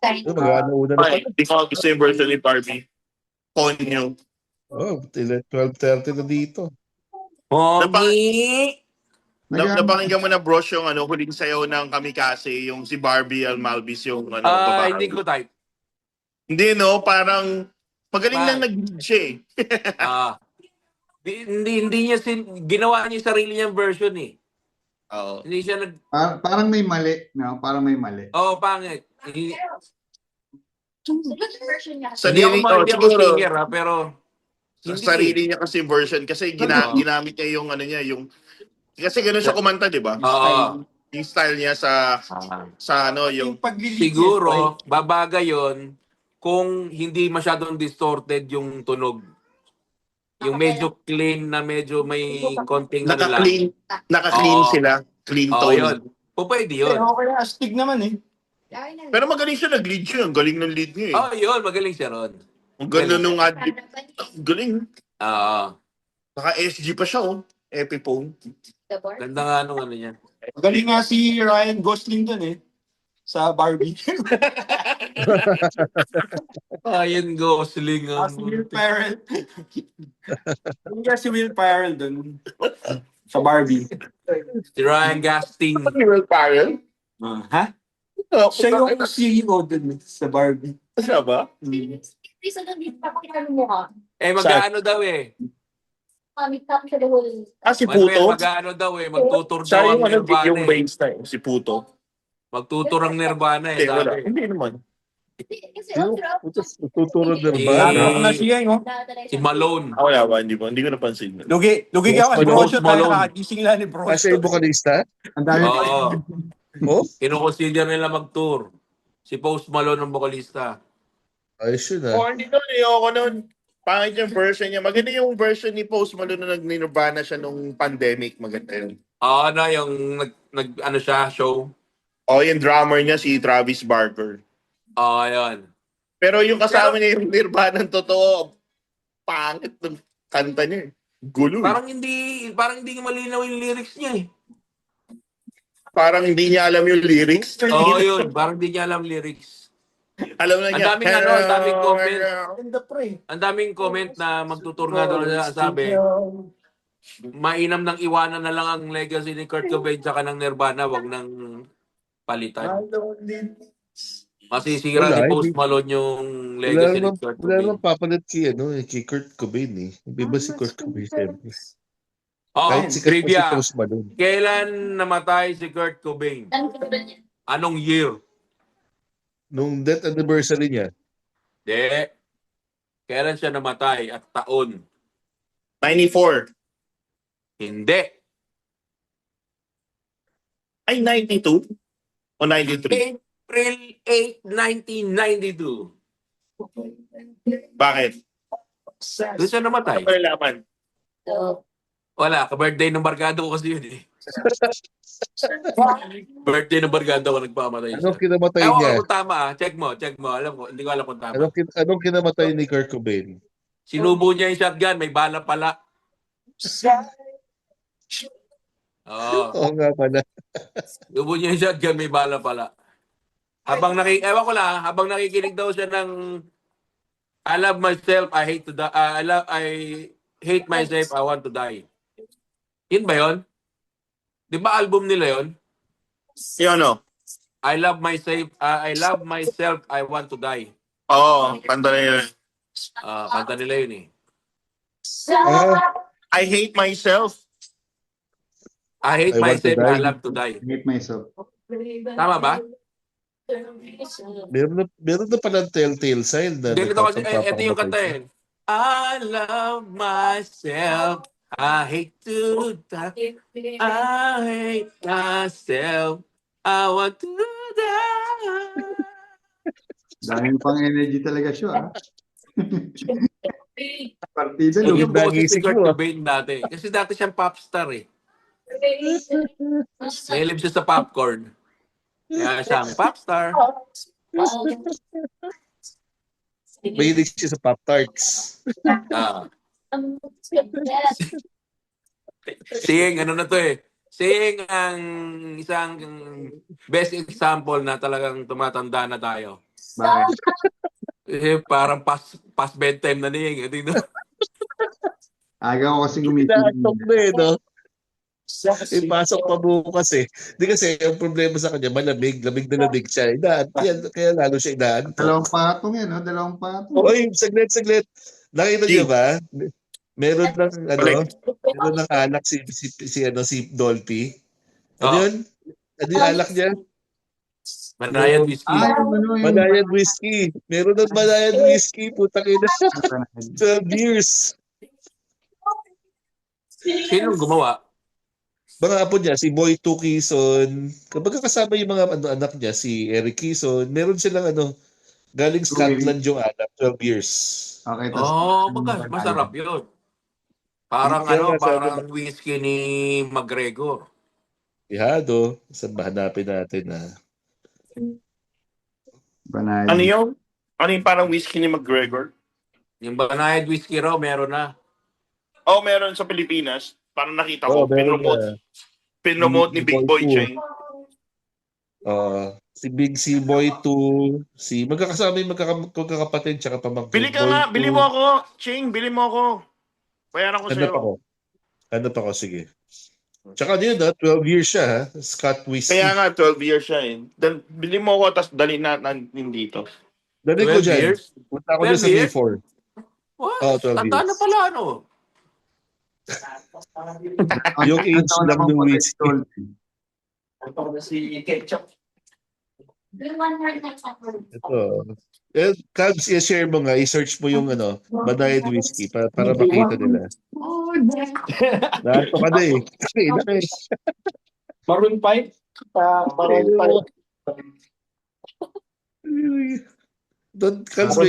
Sorry. Magkano una na Ay, pala? di ko gusto yung birthday ni Barbie. Konyo. Oh, 12:30 na dito. Pogi! Napakinggan mo na bros yung huling sayaw ng Kamikase, yung si Barbie Almalvis yung babae. Hindi ko type. Hindi, no? Parang magaling Ba- lang siya eh. Ah, hindi niya ginawa niya yung sarili niyang version eh. Oo. Hindi siya nag Parang may mali, no? Parang may mali. pangit. Hindi Sarili, hindi ako siguro, singer pero sa hindi. sarili niya kasi version. Kasi Oo. ginamit niya yung ano niya, yung... Kasi gano'n siya kumanta, di ba? Oo. Yung style niya sa ano, yung... Yung paglilinis. Siguro babagay 'yon kung hindi masyadong distorted yung tunog. Yung medyo clean na medyo may konting ano lang. Naka-clean Oo. sila. Clean Oo, tone. yun. Pwede Eh, yun. okay na, astig naman eh. Pero magaling siya nag-lead siya. Ang galing ng lead niya eh. Yun. Magaling siya ron. Ang ganda nung ad-lib. Ang galing. Oo. Naka-SG pa siya oh. Epiphone. Ganda nga nung ano niya. Magaling nga si Ryan Gosling dun eh. Sa Barbie. Ryan Gosling. Si Will Ferrell. Hindi nga si Will Ferrell dun. Sa Barbie. Si Ryan Gosling. Ni Will Ferrell? Ha? Siya yung CEO dun sa Barbie. Siya ba? Mag-ano daw eh. Si Manuel, Puto? mag-ano daw eh. Magtutur Siya daw ang yung ano, Nirvana yung eh. bass na si Puto. Magtutur ang Nirvana eh. Hindi, wala. Sabi. Hindi naman. Tuturo Eh, Nirvana. Lapok na siya eh. Oh. Si Malone. Wala ba? Hindi ko napansin. Lugi ka. Post Brosyo tayo Malone. nakagising lang ni Kasi yung Brosyo. vocalista? Ang dami Oo. Oh? Kinukonsider nila mag-tour. Si Post Malone ang vocalista. Ayos yun Oh, hindi nun. Ayoko nun. Pangit yung version niya. Maganda yung version ni Post Malone na nag-Nirvana siya nung pandemic. Maganda yun. Yung ano siya, show. Yung drummer niya si Travis Barker. Yun. Pero yung kasama niya yung Nirvana ng totoo, pangit ng kanta niya. Gulo. Parang hindi malinaw yung lyrics niya eh. Parang hindi niya alam yung lyrics. Yun. Parang hindi niya alam lyrics. Alam na niya. Ang daming comment. Ganda pre. Ang daming comment na magtutur nga doon na sabi, mainam nang iwanan na lang ang legacy ni Kurt Cobain tsaka ng Nirvana, wag nang palitan. Masisira Wala, ni Post hindi. Malone yung legacy ni Kurt Wala Cobain. namang papalit kay Kurt Cobain eh. Hindi ba si Kurt Cobain siyempre? Kahit sikat pa si Trivia. Post Malone. Kailan namatay si Kurt Cobain? Anong year? Nung death anniversary niya, De. Kailan siya namatay at taon? 94. Hindi. Ay, 92? O 93? April 8, 1992. Bakit? Doon siya namatay. Ano nalaman? Wala, ka-birthday ng barkada ko kasi yun eh. Birthday ng barkada ko nagpamatay siya. anong kinamatay Ewan niya? ko kung tama Check mo. Alam ko, hindi ko alam kung tama. Anong kinamatay ni Kurt Cobain? Sinubo niya yung shotgun, may bala pala. Oo. Oo nga pala. Sinubo niya yung shotgun, may bala pala. Ewan ko lang, habang nakikinig daw siya ng I love myself, I hate to die. I hate myself, I want to die. Yun ba yun? Di ba album nila yun? Yun o. I love myself, I want to die. Oo, kanta na yun. Kanta nila yun eh. I hate myself. I hate I want to myself, die. I love to die. hate myself. Tama ba? Meron na palang telltale sign na Ganito kasi, ito yung kanta siya. eh. I love myself, I hate to die. I hate myself, I want to die. Dahil pang energy talaga siya. Partida Yun yung Lugod na boses ni gising Kurt mo, Cobain dati. Kasi dati siyang popstar eh. Mahilig siya sa popcorn. Kaya siyang popstar. Mahilig siya sa Pop-Tarts. Sing, ano na to eh. Sing ang isang best example na talagang tumatanda na tayo. Bakit? Parang past bedtime na niya. Aga ko kasi gumigising. Inaantok na no? Ipasok pa bukas eh. Di kasi ang problema sa kanya, malamig na lamig siya. Kaya lalo siya inaantok. Dalawang patong yan, no? Dalawang patong. Oy, saglit. Nakita niyo ba? Meron ng alak si Dolphy. Ano yun? Ano yung alak niya? Manayan whiskey. Yung Manayan whiskey. Meron ng Manayan whiskey. Putang ina. 12 years. Sinong gumawa? Mga apo niya, si Boy Tu Quezon. Kapag kasama yung mga anak niya, si Eric Quezon, meron silang galing Scotland yung anak, 12 years. Okay, masarap yun. Parang parang whiskey ni McGregor. Ihado, saan ba hanapin natin na? Banayad. Ano yun? Ano yung parang whiskey ni McGregor? Yung Banayad whiskey raw, meron na. Oh, meron sa Pilipinas. Parang nakita ko, pinromote ni Big Boy Cheng. Si Boy Tu, magkakasama yung magkakapatid tsaka pamangkin. Bili ka nga, bili mo ako. Cheng, bili mo ako. Bayaran ko sa'yo. Hanap ako, sige. Tsaka yun 12 years siya ha, Scott Whiskey. Kaya nga, 12 years siya eh. Bili mo ako, tapos dali natin dito. Dali ko 12 dyan. years? Punta ako dyan sa 12 years? B4. What? 12 Tanda years. na pala, Yung age lang ng whiskey. Si Ketchup. Ito. Cabs, i-share mo nga, i-search mo yung Banayad whiskey para makita nila. Nato ka na eh. Maroon 5? Maroon 5. Cabs,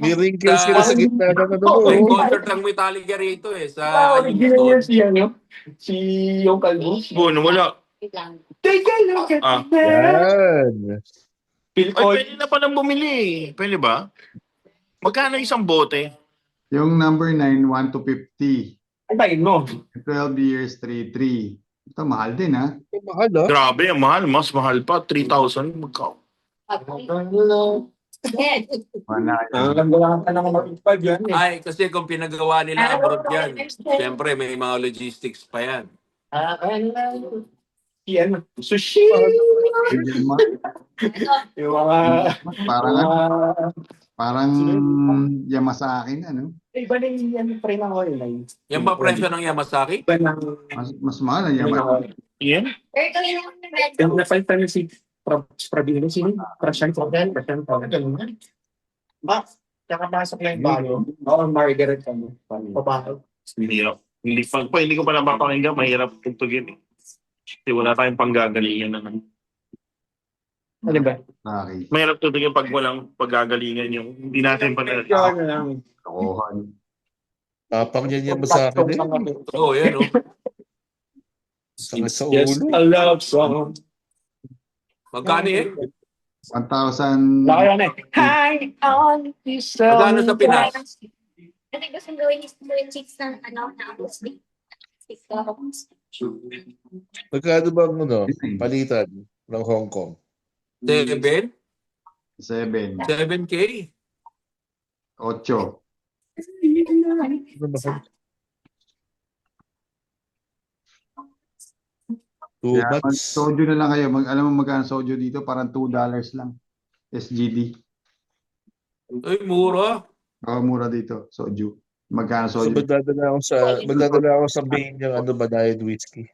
may wrinkles ka na sa gitna ng May concert ng Metallica rito sa Original si yung Calvo. Wala. Take a look at Yan. Phil Ay, pwede na palang bumili eh. Pwede ba? Magkano isang bote? Yung number 9, 1 to 50. Antayin mo. 12 years, 3-3. Ito, mahal din, ha? Mahal ah. Grabe, ang mahal. Mas mahal pa. 3,000. Magkao. Alam ko lang ka naman Maroon 5 yan eh. Ay, kasi kung pinagawa nila abroad yan, siyempre may mga logistics pa yan. Yan. Sushi! Yung mga... Parang Yamasaki na, no? Iba na yung pre ng online. Yan ba presyo ng Yamasaki? Iba ng... Mas mahal ang Yamasaki. Yan? Yung napalitan na si Pravino, si Prashant Hogan, Ba? Kakapasok lang yung bago. Oo, Margaret kami. Papasok. Hindi ko pa napapakinggan. Mahirap tugtugin eh. Kasi wala tayong panggagalingan naman. Ano ba? Okay. Mahirap tugtugin pag walang paggagalingan yung hindi natin pa na. Kakuhan. Tapang yan sa akin eh. Oo, yan o. Sakit sa Yes, ulo. a love song. Magkano eh? 1,000. Laki yan eh. Hi on this song. Magkano sa Pinas? Kasi gusto gawin yung chicks ng na acoustic. Magkano bang palitan ng Hong Kong? 7? 7. 7K? 8. Ano ba? Too Kaya much. soju na lang kayo. Alam mo magkano soju dito? Parang $2 lang. SGD. Ay, mura. Mura dito. Soju. Magkano So soju? magdadala ako sa main yung Banayad whiskey.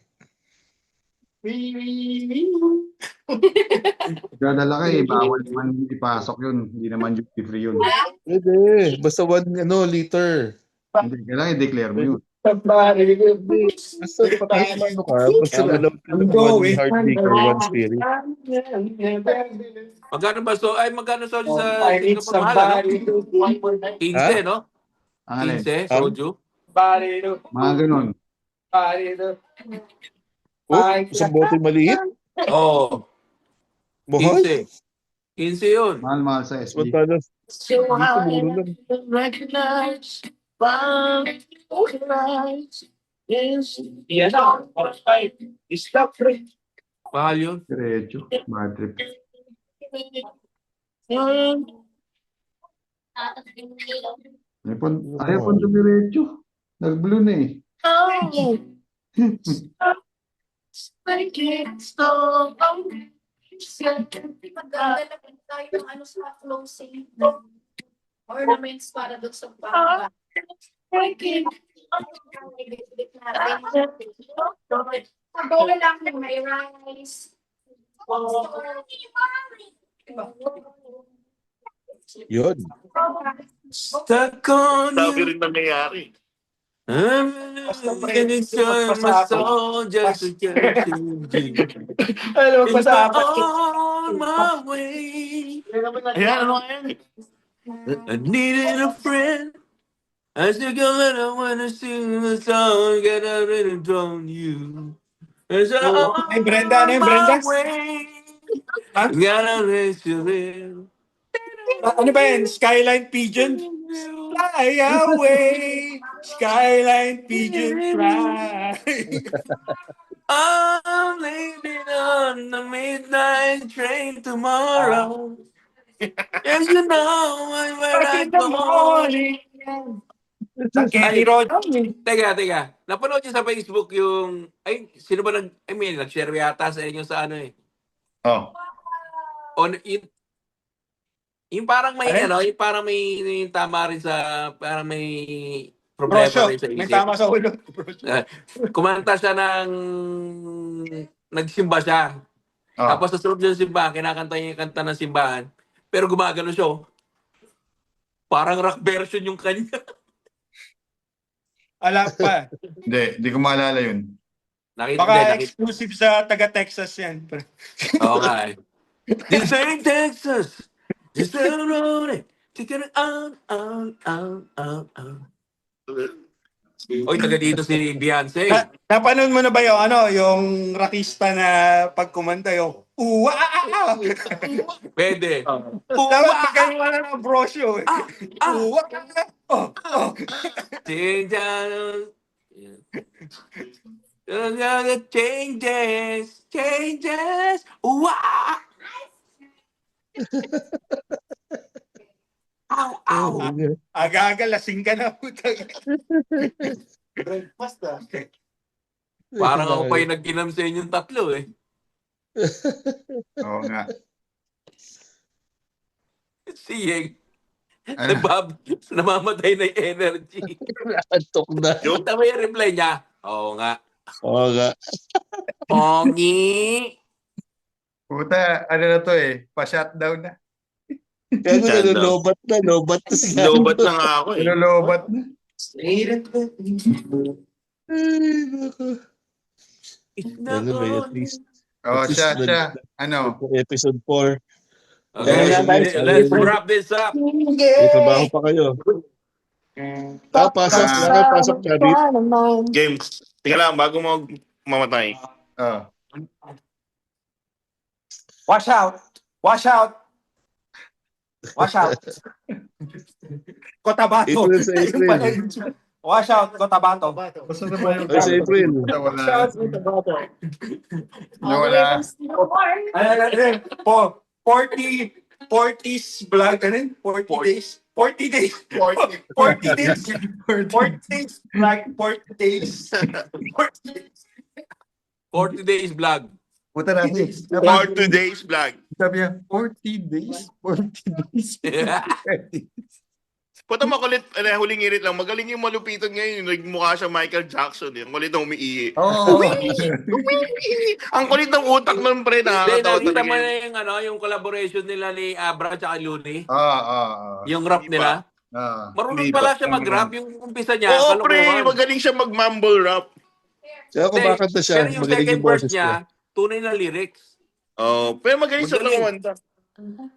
Dadala ka eh. Bawal naman ipasok yun. Hindi naman duty free yun. Pwede. Basta 1 liter. Hindi. Kailangan i-declare mo yun. Basta pakisama ka. Basta alam ka ng 1 hard liquor, 1 spirit. Magkano soju sa Singapore? Mahal, ano? 15, no? Ang alin? 15, soju. Mga ganun. Isang bote maliit? Oo. Mahal? 15 yun. Mahal sa SG. Magkano? Mahal yun. Diretso. Bad trip. Ay, pon diretso. Nag-blue na eh. Magdadala tayo ng ano sa closing. Ornaments para doon sa baba. Pag-gawin lang yung may rice. Yun. Stuck on Sabi you. rin nangyayari. And it's my soul just to get to you. Ano, It's pasapat. on my way. Ayan, ano yan? I needed a friend. I still go and I wanna sing the song, get out and drown you. It's on Ay, Brenda, ano yun, Brenda? my way. Ha? Gotta let you in. Ano ba yan? Skyline Pigeon? Fly away, Skyline Pigeon, fly. I'm leaving on the midnight train tomorrow. Yes, you know where I In the go. morning. Sa Kenny Rogers. Teka. Napanood niyo sa Facebook yung... Ay, sino ba nag-share yata sa inyo sa ano eh. Oh. On, yung parang may, Ano? yung parang may tama rin sa... Parang may problema Brosyo, rin sa may isip. tama sa ulo. Brosyo. Kumanta siya ng... Nagsimba siya. Oh. Tapos sa sunod ng simbahan, kinakanta niya yung kanta ng simbahan. Pero gumagano siya. Oh. Parang rock version yung kanya. Alam pa. Hindi ko maalala yun. Baka exclusive sa taga-Texas yan. Oo nga eh. This ain't Texas. Just a road. Take it out. Oy, taga dito si Beyonce. Napanood mo na ba yung rockista na pag kumanta yung uwa? Pwede. Dapat magkaiwa na ng brosyo eh. Uwa. Changes. Wow. Ow. Aga-aga, lasing ka na. Breakfast ah. Parang ako pa yung nag-inam sa inyong tatlo eh. Oo nga. Si Yeng. Ano? Namamatay na yung energy. Antok na. Yung tama yung reply niya. Oo nga. Oo nga. Pongi. Puta, ano na to eh. Pa-shutdown na. Kaya lobat na si Lobat na nga ako eh. Nilolobat na. Ay, naku. Ano ba at least? Oo, At least siya. Ano? episode 4. Okay, let's wrap this up. May trabaho pa kayo. Pasok na rin. Games. Tingnan lang, bago mo mamatay. Oo. Wash out. Cotabato. April sa April. Wash out, Cotabato. Basta na ba yung Ay, sa April. Wash out, Cotabato. Nawala. 40's vlog, ano yun? 40 days. 40 days. 40 days. 40 days vlog, 40 days. 40 days vlog. Puta natin. For today's vlog. Sabi niya, 40 days? 40 days? Puta makulit, huling irit lang. Magaling yung malupitan ngayon. Nagmukha siya Michael Jackson. Ang kulit na umiihi. Oo. Ang kulit ng utak ng pre. Nakakatawa Nakita talaga mo yun. na yung collaboration nila ni Abra at Looney? Oo. Yung rap Hindi nila? Marunong Hindi pala pa. siya mag-rap. Yung umpisa niya, Oo pre, kalokohan. magaling siya mag-mumble rap. Kaya kung bakit na siya, Pero yung magaling second yung verse boses niya, niya. tunay na lyrics. Oh, pero magaling siya Magaling. kumanta.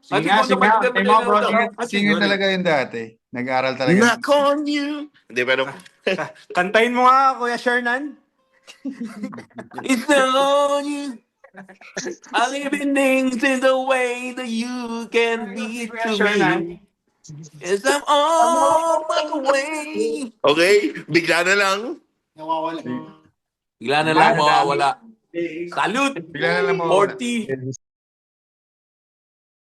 Sige nga. Ay, mga bro, Singer talaga yun dati. Nag-aaral talaga. Knock on you. Hindi, pero kantayin mo nga, Kuya Shernan. It's not on you. I live in things in the way that you can be to me. Yes, I'm on my way. okay, bigla na lang. Nawawala. Bigla na lang mawawala. Salute! Bigla na lang mawawala. 40.